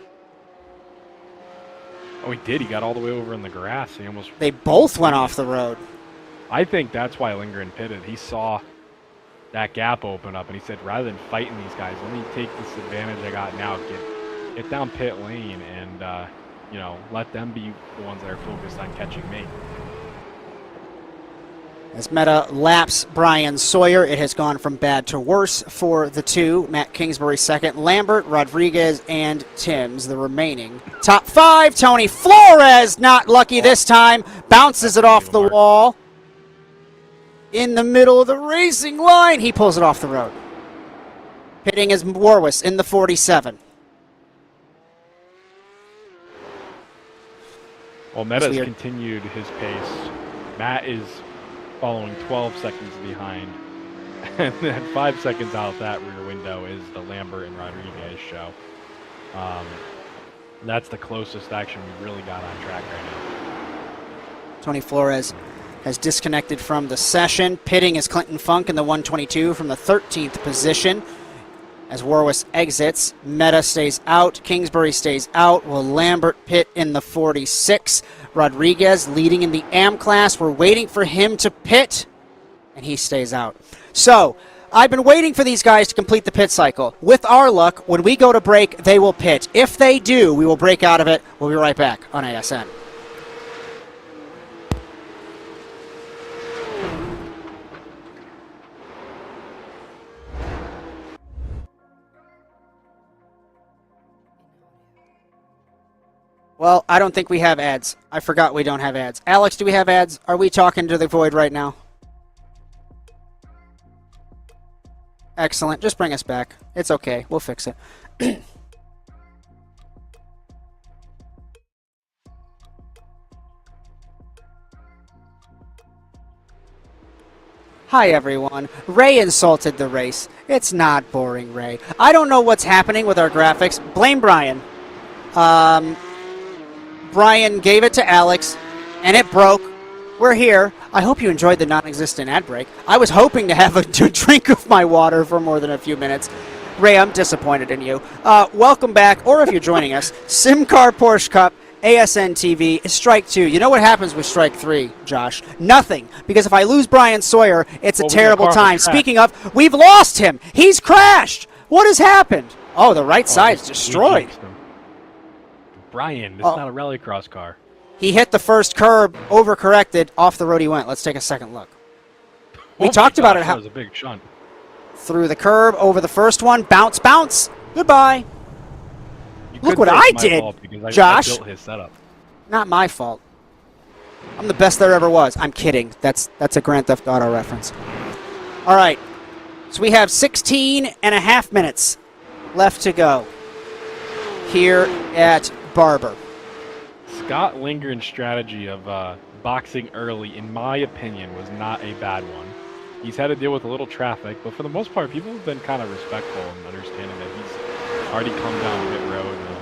Oh, he did. He got all the way over in the grass. They both went off the road. I think that's why Lindgren pitted. He saw that gap open up, and he said, rather than fighting these guys, let me take this advantage I got now, get down pit lane, and let them be the ones that are focused on catching me. As Meta laps Bryan Sawyer, it has gone from bad to worse for the two. Matt Kingsbury second, Lambert, Rodriguez, and Timms the remaining. Top 5, Tony Flores, not lucky this time. Bounces it off the wall. In the middle of the racing line, he pulls it off the road. Pitting is Warwis in the 47. Well, Meta's continued his pace. Matt is following 12 seconds behind. And then 5 seconds out that rear window is the Lambert and Rodriguez show. That's the closest action we really got on track right now. Tony Flores has disconnected from the session. Pitting is Clinton Funk in the 122 from the 13th position. As Warwis exits, Meta stays out, Kingsbury stays out, will Lambert pit in the 46. Rodriguez leading in the AM class. We're waiting for him to pit, and he stays out. So, I've been waiting for these guys to complete the pit cycle. With our luck, when we go to break, they will pit. If they do, we will break out of it. We'll be right back on ASN. Well, I don't think we have ads. I forgot we don't have ads. Alex, do we have ads? Are we talking to the void right now? Excellent. Just bring us back. It's okay. We'll fix it. Hi, everyone. Ray insulted the race. It's not boring, Ray. I don't know what's happening with our graphics. Blame Bryan. Bryan gave it to Alex, and it broke. We're here. I hope you enjoyed the non-existent ad break. I was hoping to have a drink of my water for more than a few minutes. Ray, I'm disappointed in you. Welcome back, or if you're joining us, SimCAR Porsche Cup, ASN TV, is Strike 2. You know what happens with Strike 3, Josh? Nothing. Because if I lose Bryan Sawyer, it's a terrible time. Speaking of, we've lost him. He's crashed. What has happened? Oh, the right side's destroyed. Bryan, it's not a rallycross car. He hit the first curb, overcorrected, off the road he went. Let's take a second look. We talked about it. That was a big shunt. Through the curb, over the first one, bounce, bounce. Goodbye. Look what I did, Josh. I built his setup. Not my fault. I'm the best there ever was. I'm kidding. That's a Grand Theft Auto reference. All right. So we have 16 and a half minutes left to go here at Barber. Scott Lindgren's strategy of boxing early, in my opinion, was not a bad one. He's had to deal with a little traffic, but for the most part, people have been kind of respectful and understanding that he's already come down pit road. And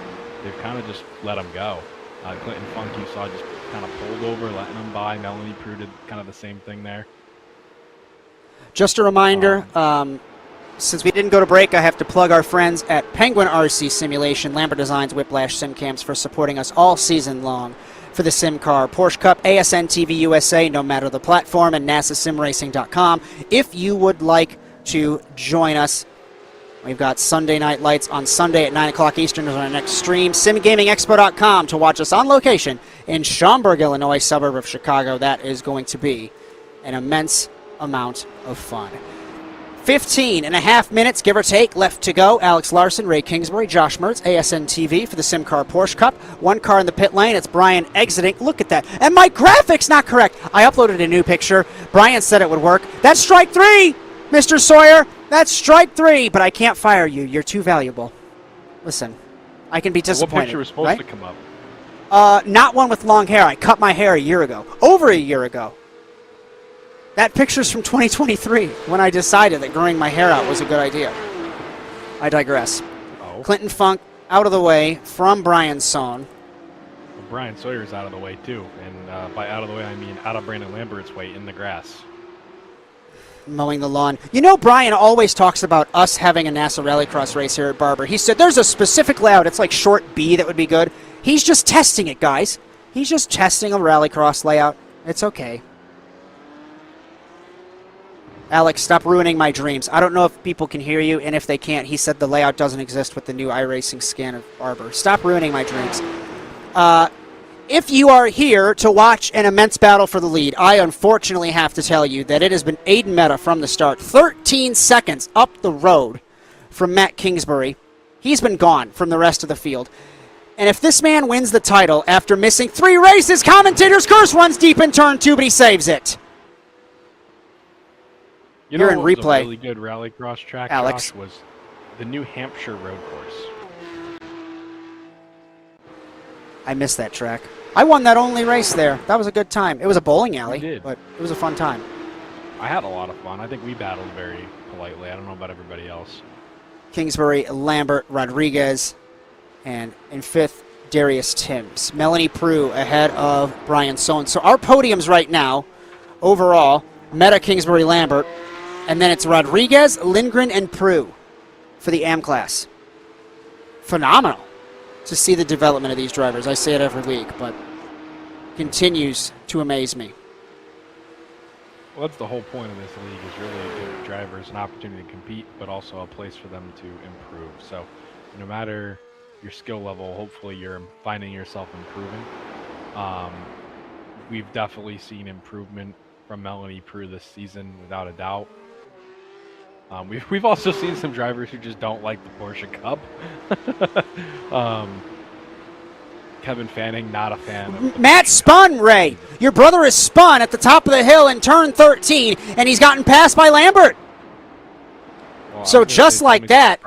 they've kind of just let him go. Clinton Funk, you saw, just kind of pulled over, letting him by. Melanie Prue did kind of the same thing there. Just a reminder, since we didn't go to break, I have to plug our friends at Penguin RC Simulation, Lambert Designs, Whiplash SimCams for supporting us all season long for the SimCAR Porsche Cup, ASN TV USA, no matter the platform, and NASASimRacing.com. If you would like to join us, we've got Sunday Night Lights on Sunday at 9 o'clock Eastern is our next stream. SimGamingExpo.com to watch us on location in Schaumburg, Illinois, suburb of Chicago. That is going to be an immense amount of fun. 15 and a half minutes, give or take, left to go. Alex Larson, Ray Kingsbury, Josh Mertz, ASN TV for the SimCAR Porsche Cup. One car in the pit lane. It's Bryan exiting. Look at that. And my graphics not correct. I uploaded a new picture. Bryan said it would work. That's strike 3, Mr. Sawyer. That's strike 3, but I can't fire you. You're too valuable. Listen, I can be disappointed. What picture was supposed to come up? Not one with long hair. I cut my hair a year ago. Over a year ago. That picture's from 2023, when I decided that growing my hair out was a good idea. I digress. Oh. Clinton Funk out of the way from Bryan Sohn. Well, Brian Sawyer's out of the way, too. And by out of the way, I mean out of Brandon Lambert's way in the grass. Mowing the lawn. You know, Bryan always talks about us having a NASA Rallycross race here at Barber. He said there's a specific layout. It's like short B that would be good. He's just testing it, guys. He's just testing a Rallycross layout. It's okay. Alex, stop ruining my dreams. I don't know if people can hear you, and if they can't, he said the layout doesn't exist with the new iRacing scan of Barber. Stop ruining my dreams. If you are here to watch an immense battle for the lead, I unfortunately have to tell you that it has been Aiden Meta from the start. 13 seconds up the road from Matt Kingsbury. He's been gone from the rest of the field. And if this man wins the title after missing 3 races, commentators curse, runs deep in turn 2, but he saves it. You're in replay. A really good rallycross track, Alex. Josh, was the New Hampshire road course. I missed that track. I won that only race there. That was a good time. It was a bowling alley, but it was a fun time. I had a lot of fun. I think we battled very politely. I don't know about everybody else. Kingsbury, Lambert, Rodriguez, and in 5th, Darius Timms. Melanie Prue ahead of Bryan Sohn. So our podiums right now, overall, Meta, Kingsbury, Lambert, and then it's Rodriguez, Lindgren, and Prue for the AM class. Phenomenal to see the development of these drivers. I say it every week, but continues to amaze me. Well, that's the whole point of this league, is really give drivers an opportunity to compete, but also a place for them to improve. So no matter your skill level, hopefully you're finding yourself improving. We've definitely seen improvement from Melanie Prue this season, without a doubt. We've also seen some drivers who just don't like the Porsche Cup. Kevin Fanning, not a fan of Matt spun, Ray. Your brother is spun at the top of the hill in turn 13, and he's gotten passed by Lambert. Well, so just like that,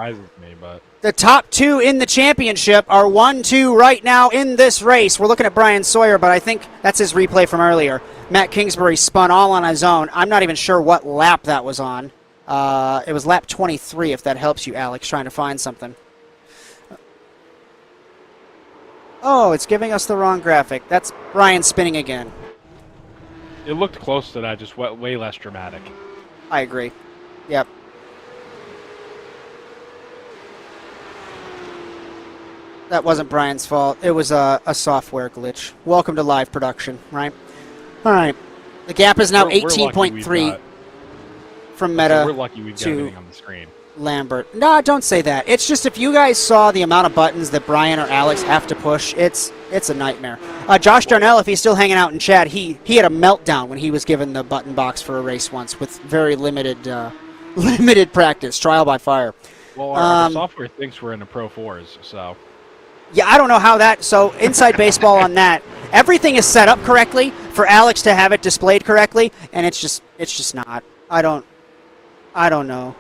the top 2 in the championship are 1-2 right now in this race. We're looking at Bryan Sawyer, but I think that's his replay from earlier. Matt Kingsbury spun all on his own. I'm not even sure what lap that was on. It was lap 23, if that helps you, Alex, trying to find something. Oh, it's giving us the wrong graphic. That's Bryan spinning again. It looked close to that, just way less dramatic. I agree. Yep. That wasn't Bryan's fault. It was a software glitch. Welcome to live production, right? All right. The gap is now 18.3 from Meta we're lucky we've got everything on the screen. Lambert. No, don't say that. It's just if you guys saw the amount of buttons that Bryan or Alex have to push, it's a nightmare. Josh Darnell, if he's still hanging out in chat, he had a meltdown when he was given the button box for a race once with very limited practice, trial by fire. Well, our software thinks we're in the Pro 4s, so... Yeah, I don't know how that... So, inside baseball on that, everything is set up correctly for Alex to have it displayed correctly, and it's just not. I don't know.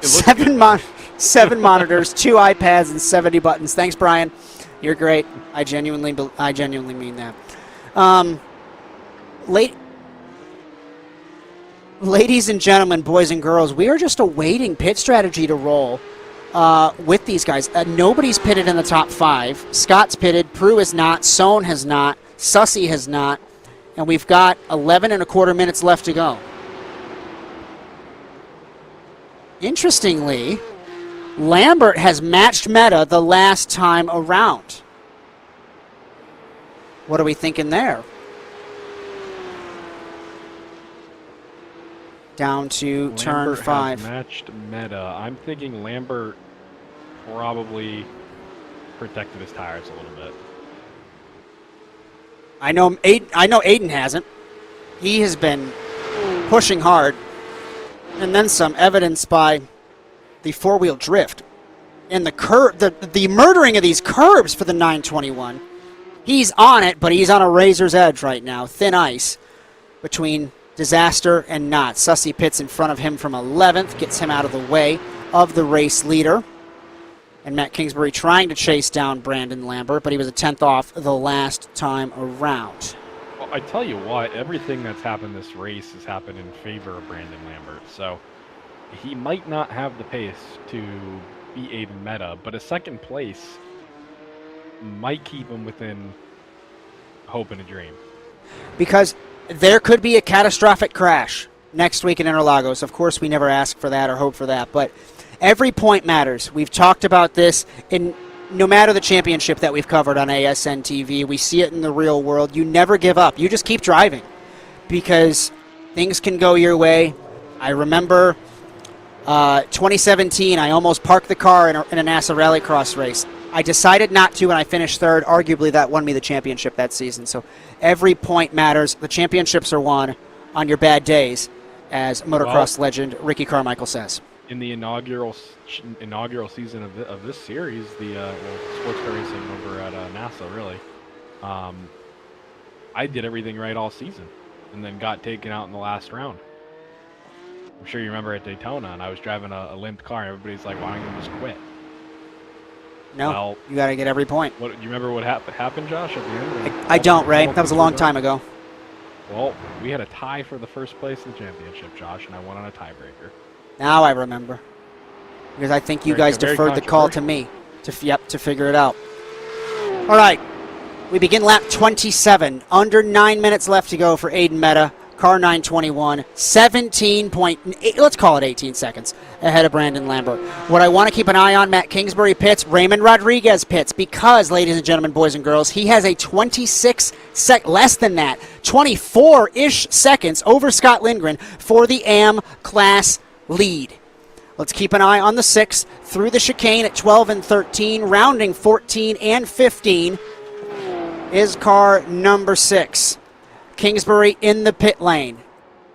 7 monitors, 2 iPads, and 70 buttons. Thanks, Bryan. You're great. I genuinely mean that. Ladies and gentlemen, boys and girls, we are just awaiting pit strategy to roll with these guys. Nobody's pitted in the top 5. Scott's pitted. Prue is not. Sohn has not. Sussy has not. And we've got 11 and a quarter minutes left to go. Interestingly, Lambert has matched Meta the last time around. What are we thinking there? Down to turn 5. Has matched Meta. I'm thinking Lambert probably protected his tires a little bit. I know Aiden hasn't. He has been pushing hard. And then some, evidenced by the 4-wheel drift and the murdering of these curbs for the 921. He's on it, but he's on a razor's edge right now. Thin ice between disaster and not. Sussy pits in front of him from 11th, gets him out of the way of the race leader. And Matt Kingsbury trying to chase down Brandon Lambert, but he was a 10th off the last time around. Well, I tell you what, everything that's happened this race has happened in favor of Brandon Lambert. So he might not have the pace to beat Aiden Meta, but a second place might keep him within hope and a dream. Because there could be a catastrophic crash next week in Interlagos. Of course, we never ask for that or hope for that, but every point matters. We've talked about this in no matter the championship that we've covered on ASN TV. We see it in the real world. You never give up. You just keep driving because things can go your way. I remember 2017, I almost parked the car in a NASA Rallycross race. I decided not to, and I finished third. Arguably, that won me the championship that season. So every point matters. The championships are won on your bad days, as motocross legend Ricky Carmichael says. In the inaugural season of this series, the sports car racing over at NASA, really, I did everything right all season, and then got taken out in the last round. I'm sure you remember at Daytona, and I was driving a limped car, and everybody's like, "Why don't you just quit?" No, well, you got to get every point. Do you remember what happened, Josh, at the end? I don't, Ray. That was a long time ago. Well, we had a tie for the first place in the championship, Josh, and I won on a tiebreaker. Now I remember. Because I think you guys deferred the call to me to figure it out. All right. We begin lap 27. Under 9 minutes left to go for Aiden Meta. Car 921. 17.8, let's call it 18 seconds ahead of Brandon Lambert. What I want to keep an eye on, Matt Kingsbury pits, Raymond Rodriguez pits, because, ladies and gentlemen, boys and girls, he has a 24-ish seconds over Scott Lindgren for the AM class lead. Let's keep an eye on the 6 through the chicane at 12 and 13, rounding 14 and 15 is car number 6. Kingsbury in the pit lane.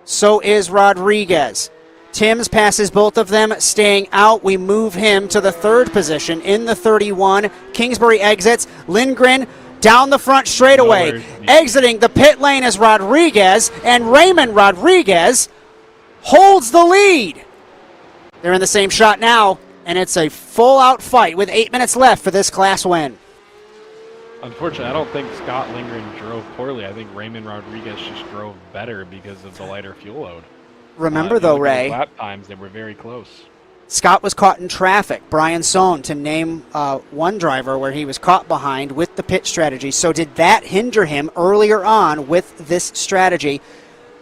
So is Rodriguez. Timms passes both of them, staying out. We move him to the 3rd position in the 31. Kingsbury exits. Lindgren down the front straightaway. Exiting the pit lane is Rodriguez, and Raymond Rodriguez holds the lead. They're in the same shot now, and it's a full-out fight with 8 minutes left for this class win. Unfortunately, I don't think Scott Lindgren drove poorly. I think Raymond Rodriguez just drove better because of the lighter fuel load. Remember, though, Ray, lap times, they were very close. Scott was caught in traffic. Bryan Sohn, to name one driver where he was caught behind with the pit strategy. So did that hinder him earlier on with this strategy?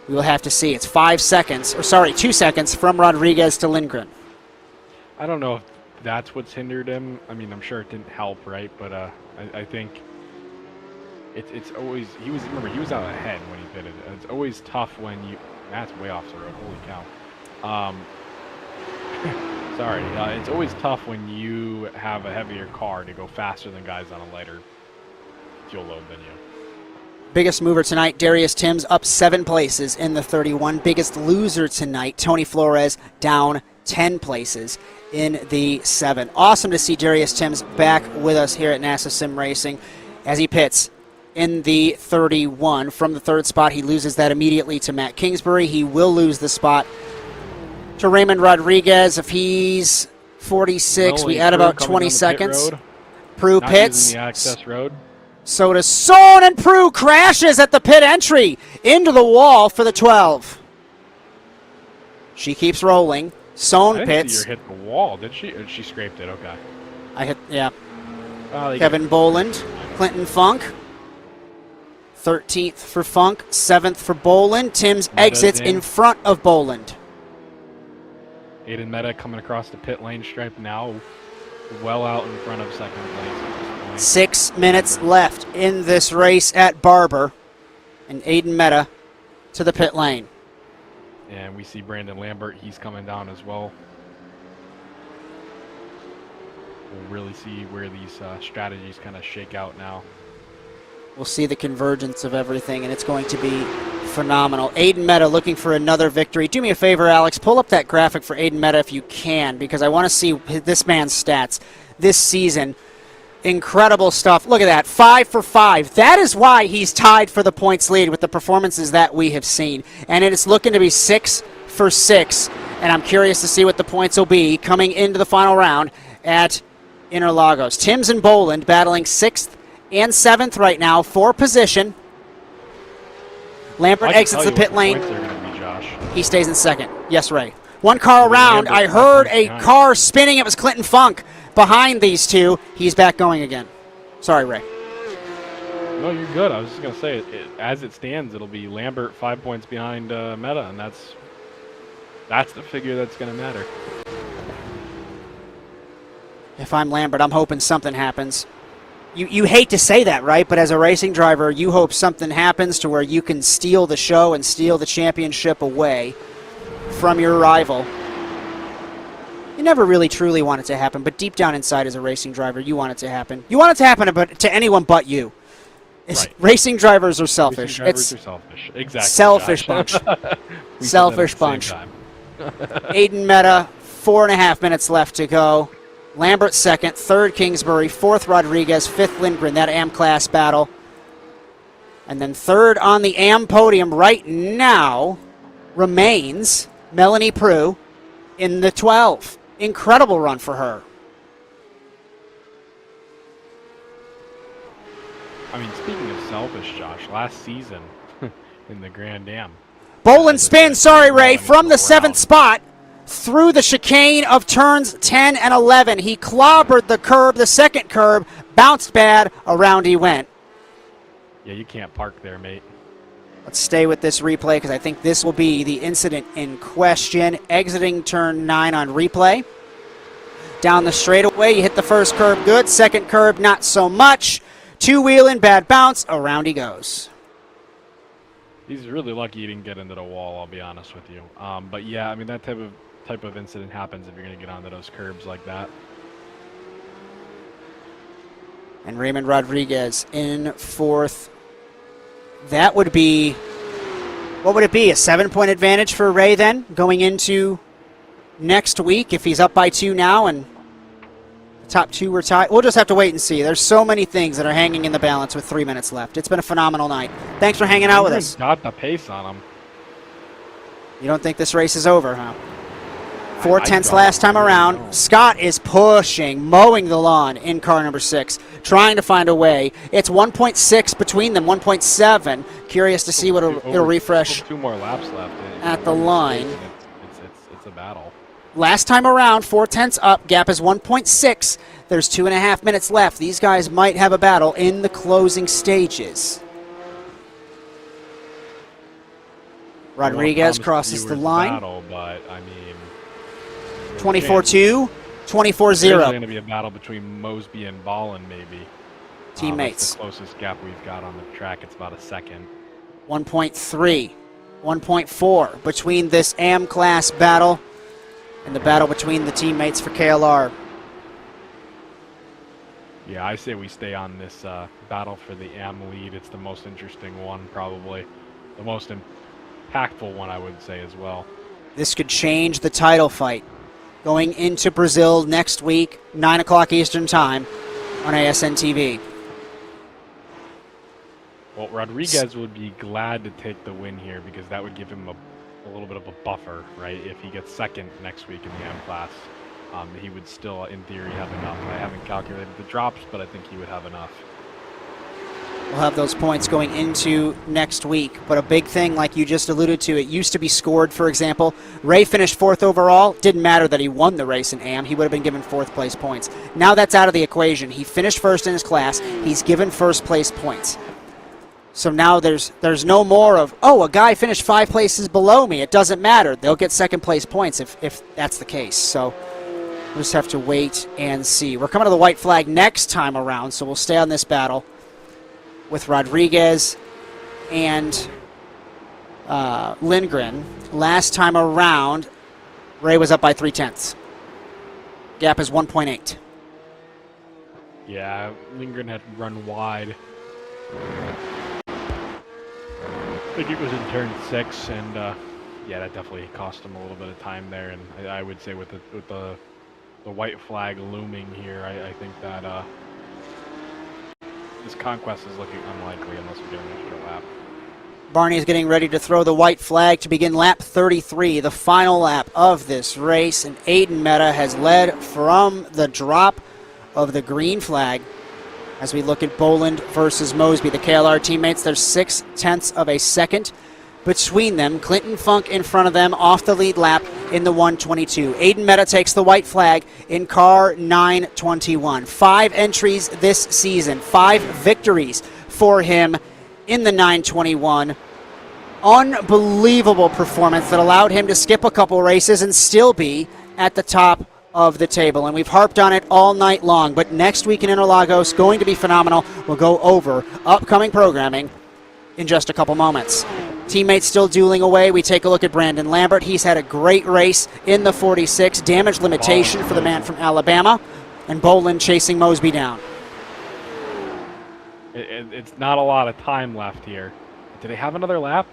We will have to see. It's 2 seconds from Rodriguez to Lindgren. I don't know if that's what's hindered him. I mean, I'm sure it didn't help, right? But I think it's always, he was out ahead when he pitted. It's always tough when you, that's way off the road, holy cow. Sorry, it's always tough when you have a heavier car to go faster than guys on a lighter fuel load than you. Biggest mover tonight, Darius Timms up 7 places in the 31. Biggest loser tonight, Tony Flores down 10 places in the 7. Awesome to see Darius Timms back with us here at NASA Sim Racing as he pits in the 31. From the 3rd spot, he loses that immediately to Matt Kingsbury. He will lose the spot to Raymond Rodriguez. If he's 46, we add about 20 seconds. Prue pits. The access road. So does Sohn, and Prue crashes at the pit entry into the wall for the 12. She keeps rolling. Sohn pits. See her hit the wall, did she? She scraped it. Okay. Yeah. Kevin Boland, Clinton Funk. 13th for Funk, 7th for Boland. Timms exits in front of Boland. Aiden Meta coming across the pit lane stripe now, well out in front of second place. 6 minutes left in this race at Barber, and Aiden Meta to the pit lane. And we see Brandon Lambert, he's coming down as well. We'll really see where these strategies kind of shake out now. We'll see the convergence of everything, and it's going to be phenomenal. Aiden Meta looking for another victory. Do me a favor, Alex. Pull up that graphic for Aiden Meta if you can, because I want to see this man's stats this season. Incredible stuff. Look at that. 5 for 5. That is why he's tied for the points lead with the performances that we have seen. And it is looking to be 6 for 6. And I'm curious to see what the points will be coming into the final round at Interlagos. Timms and Boland battling 6th and 7th right now for position. Lambert exits the pit lane. He stays in 2nd. Yes, Ray. One car around. I heard a car spinning. It was Clinton Funk behind these two. He's back going again. Sorry, Ray. No, you're good. I was just going to say, as it stands, it'll be Lambert 5 points behind Meta, and that's the figure that's going to matter. If I'm Lambert, I'm hoping something happens. You hate to say that, right? But as a racing driver, you hope something happens to where you can steal the show and steal the championship away from your rival. You never really truly want it to happen, but deep down inside as a racing driver, you want it to happen. You want it to happen to anyone but you. Right. Racing drivers are selfish. Racing drivers are selfish. Exactly. Selfish bunch. Selfish bunch. Aiden Meta, 4.5 minutes left to go. Lambert 2nd, 3rd Kingsbury, 4th Rodriguez, 5th Lindgren, that AM class battle. And then 3rd on the AM podium right now remains Melanie Prue in the 12. Incredible run for her. I mean, speaking of selfish, Josh, last season in the Grand Am. Boland spins, sorry Ray, from the 7th spot through the chicane of turns 10 and 11. He clobbered the curb, the second curb, bounced bad, around he went. Yeah, you can't park there, mate. Let's stay with this replay because I think this will be the incident in question. Exiting turn 9 on replay. Down the straightaway, you hit the first curb good, second curb not so much. Two-wheeling, bad bounce, around he goes. He's really lucky he didn't get into the wall, I'll be honest with you. But yeah, I mean, that type of incident happens if you're going to get onto those curbs like that. And Raymond Rodriguez in 4th. That would be, what would it be, a 7-point advantage for Ray then, going into next week if he's up by 2 now and the top 2 were tied? We'll just have to wait and see. There's so many things that are hanging in the balance with 3 minutes left. It's been a phenomenal night. Thanks for hanging out with us. Got the pace on him. You don't think this race is over, huh? 4/10 last time around. Scott is pushing, mowing the lawn in car number 6, trying to find a way. It's 1.6 between them, 1.7. Curious to see what it'll refresh. 2 more laps left at the line. It's a battle. Last time around, 4/10 up, gap is 1.6. There's 2.5 minutes left. These guys might have a battle in the closing stages. Rodriguez crosses the line. Battle, but I mean, 24-2, 24-0. There's going to be a battle between Mosby and Ballin, maybe. Teammates. It's the closest gap we've got on the track. It's about a second. 1.3, 1.4 between this AM class battle and the battle between the teammates for KLR. Yeah, I say we stay on this battle for the AM lead. It's the most interesting one, probably. The most impactful one, I would say, as well. This could change the title fight. Going into Brazil next week, 9 o'clock Eastern Time on ASN TV. Well, Rodriguez would be glad to take the win here because that would give him a little bit of a buffer, right? If he gets second next week in the AM class, he would still, in theory, have enough. I haven't calculated the drops, but I think he would have enough. We'll have those points going into next week. But a big thing, like you just alluded to, it used to be scored, for example. Ray finished 4th overall. Didn't matter that he won the race in AM. He would have been given 4th place points. Now that's out of the equation. He finished 1st in his class. He's given 1st place points. So now there's no more of, oh, a guy finished 5 places below me. It doesn't matter. They'll get 2nd place points if that's the case. So we'll just have to wait and see. We're coming to the white flag next time around, so we'll stay on this battle with Rodriguez and Lindgren. Last time around, Ray was up by 3/10. Gap is 1.8. Yeah, Lindgren had run wide. I think it was in turn 6, and yeah, that definitely cost him a little bit of time there. And I would say with the white flag looming here, I think that this conquest is looking unlikely unless we get an extra lap. Barney is getting ready to throw the white flag to begin lap 33, the final lap of this race, and Aiden Meta has led from the drop of the green flag. As we look at Boland versus Mosby, the KLR teammates, there's 0.6 of a second between them. Clinton Funk in front of them off the lead lap in the 122. Aiden Meta takes the white flag in car 921. 5 entries this season, 5 victories for him in the 921. Unbelievable performance that allowed him to skip a couple races and still be at the top of the table. And we've harped on it all night long, but next week in Interlagos, going to be phenomenal. We'll go over upcoming programming in just a couple moments. Teammates still dueling away. We take a look at Brandon Lambert. He's had a great race in the 46. Damage limitation for the man from Alabama. And Boland chasing Mosby down. It's not a lot of time left here. Do they have another lap?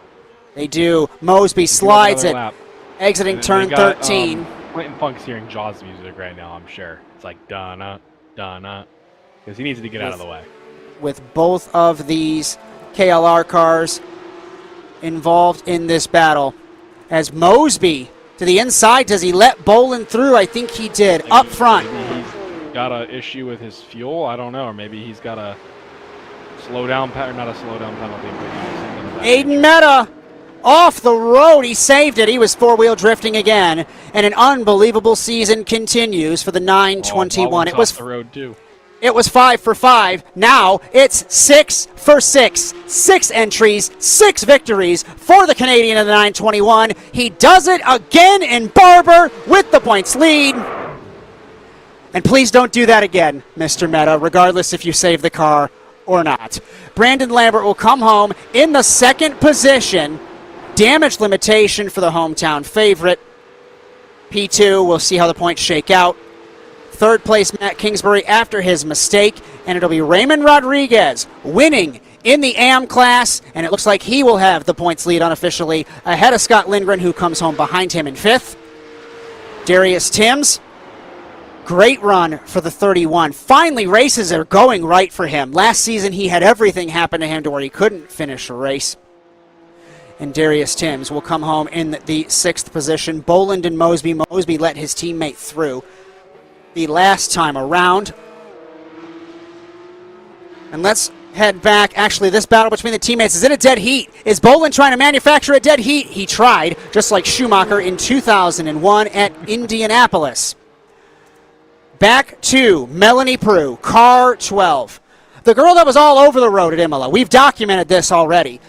They do. Mosby slides it, lap. exiting turn 13. Clinton Funk's hearing Jaws music right now, I'm sure. It's like, dun-na, dun-na, because he needs to get out of the way. With both of these KLR cars involved in this battle. As Mosby to the inside, does he let Boland through? I think he did. Maybe, up front. Maybe he's got an issue with his fuel. I don't know. Or maybe he's got a slow down, or not a slow down penalty. But Aiden Meta off the road. He saved it. He was four-wheel drifting again. And an unbelievable season continues for the 921. It was off the road too. It was 5 for 5. Now it's 6 for 6. 6 entries, 6 victories for the Canadian in the 921. He does it again in Barber with the points lead. And please don't do that again, Mr. Meta, regardless if you save the car or not. Brandon Lambert will come home in the second position. Damage limitation for the hometown favorite. P2, we'll see how the points shake out. Third place, Matt Kingsbury after his mistake, and it'll be Raymond Rodriguez winning in the AM class, and it looks like he will have the points lead unofficially ahead of Scott Lindgren, who comes home behind him in 5th. Darius Timms, great run for the 31. Finally, races are going right for him. Last season, he had everything happen to him to where he couldn't finish a race. And Darius Timms will come home in the 6th position. Boland and Mosby. Mosby let his teammate through the last time around. And let's head back. Actually, this battle between the teammates is in a dead heat. Is Boland trying to manufacture a dead heat? He tried, just like Schumacher in 2001 at Indianapolis. Back to Melanie Prue, car 12. The girl that was all over the road at Imola. We've documented this already.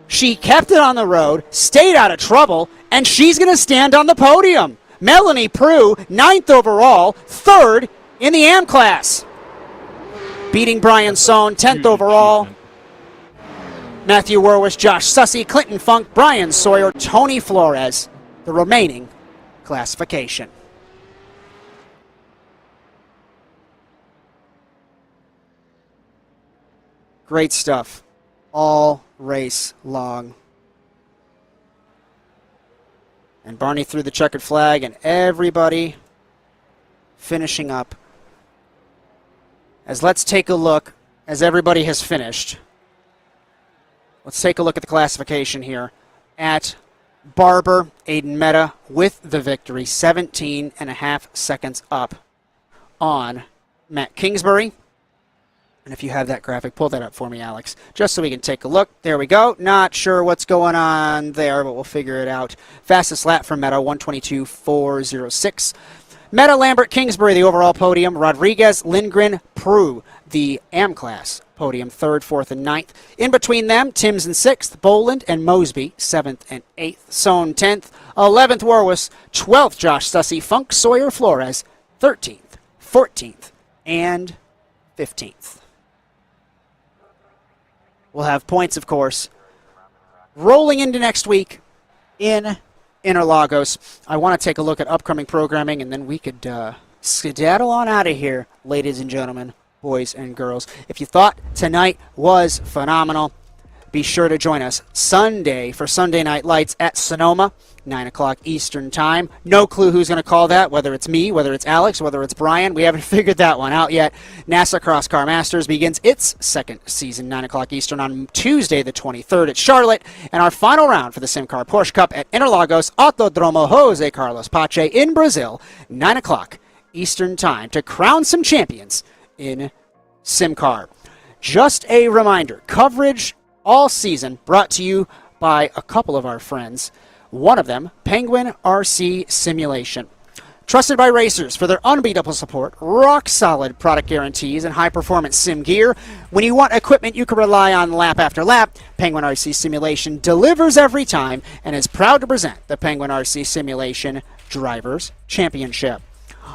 She kept it on the road, stayed out of trouble, and she's going to stand on the podium. Melanie Prue, 9th overall, 3rd in the AM class. Beating Bryan Sohn, 10th overall. Matthew Werwish, Josh Sussey, Clinton Funk, Brian Sawyer, Tony Flores, the remaining classification. Great stuff all race long. And Barney threw the checkered flag, and everybody finishing up. As let's take a look, as everybody has finished. Let's take a look at the classification here at Barber. Aiden Meta with the victory, 17.5 seconds up on Matt Kingsbury. And if you have that graphic, pull that up for me, Alex, just so we can take a look. There we go. Not sure what's going on there, but we'll figure it out. Fastest lap for Meta, 1:22.406. Meta, Lambert, Kingsbury, the overall podium. Rodriguez, Lindgren, Prue, the AM class podium, 3rd, 4th, and 9th. In between them, Timms in 6th, Boland and Mosby, 7th and 8th. Sohn, 10th, 11th, Warwish, 12th, Josh Sussey, Funk, Sawyer, Flores, 13th, 14th, and 15th. We'll have points, of course, rolling into next week in Interlagos. I want to take a look at upcoming programming, and then we could skedaddle on out of here, ladies and gentlemen, boys and girls. If you thought tonight was phenomenal, Be sure to join us Sunday for Sunday Night Lights at Sonoma, 9 o'clock Eastern Time. No clue who's going to call that, whether it's me, whether it's Alex, whether it's Bryan. We haven't figured that one out yet. NASA Cross Car Masters begins its second season, 9 o'clock Eastern on Tuesday the 23rd at Charlotte. And our final round for the SimCAR Porsche Cup at Interlagos Autodromo Jose Carlos Pache in Brazil, 9 o'clock Eastern Time, to crown some champions in SimCAR. Just a reminder, coverage all season brought to you by a couple of our friends. One of them, Penguin RC Simulation. Trusted by racers for their unbeatable support, rock-solid product guarantees, and high-performance sim gear. When you want equipment you can rely on lap after lap, Penguin RC Simulation delivers every time and is proud to present the Penguin RC Simulation Drivers Championship.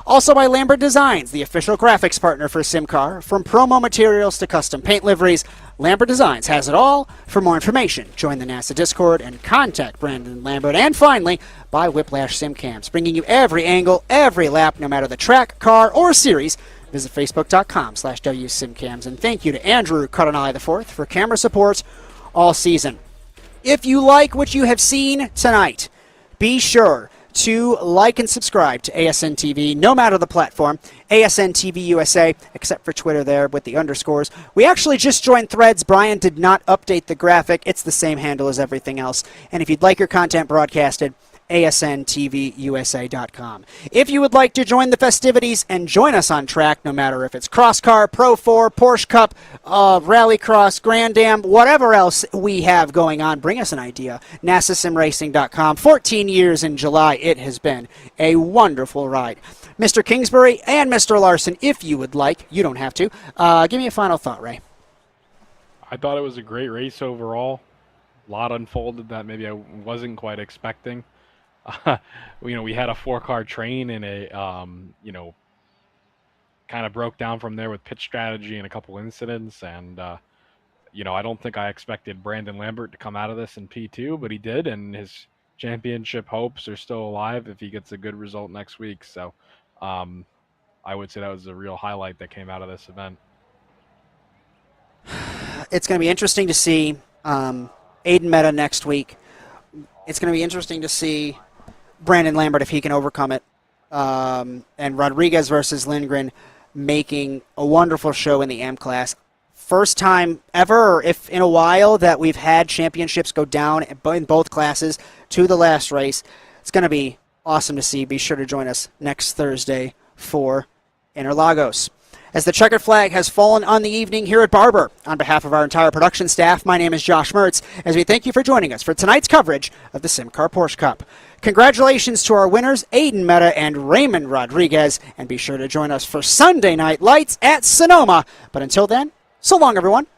Also by Lambert Designs, the official graphics partner for SimCAR. From promo materials to custom paint liveries, Lambert Designs has it all. For more information, join the NASA Discord and contact Brandon Lambert. And finally, by Whiplash SimCams, bringing you every angle, every lap, no matter the track, car, or series. Visit facebook.com/WSimCams. And thank you to Andrew Cardinale IV for camera support all season. If you like what you have seen tonight, be sure to like and subscribe to ASN TV, no matter the platform. ASN TV USA, except for Twitter there with the underscores. We actually just joined Threads. Bryan did not update the graphic. It's the same handle as everything else. And if you'd like your content broadcasted, ASNTVUSA.com. If you would like to join the festivities and join us on track, no matter if it's Cross Car, Pro 4, Porsche Cup, Rallycross, Grand Am, whatever else we have going on, bring us an idea. NASASimRacing.com. 14 years in July. It has been a wonderful ride. Mr. Kingsbury and Mr. Larson, if you would like, you don't have to, give me a final thought, Ray. I thought it was a great race overall. A lot unfolded that maybe I wasn't quite expecting. We had a 4-car train and a, kind of broke down from there with pitch strategy and a couple incidents. And, I don't think I expected Brandon Lambert to come out of this in P2, but he did. And his championship hopes are still alive if he gets a good result next week. So I would say that was a real highlight that came out of this event. It's going to be interesting to see Aiden Meta next week. It's going to be interesting to see Brandon Lambert if he can overcome it. And Rodriguez versus Lindgren making a wonderful show in the M class. First time ever, or if in a while, that we've had championships go down in both classes to the last race. It's going to be awesome to see. Be sure to join us next Thursday for Interlagos. As the checkered flag has fallen on the evening here at Barber, on behalf of our entire production staff, my name is Josh Mertz, as we thank you for joining us for tonight's coverage of the SimCAR Porsche Cup. Congratulations to our winners, Aiden Meta and Raymond Rodriguez, and be sure to join us for Sunday Night Lights at Sonoma. But until then, so long, everyone.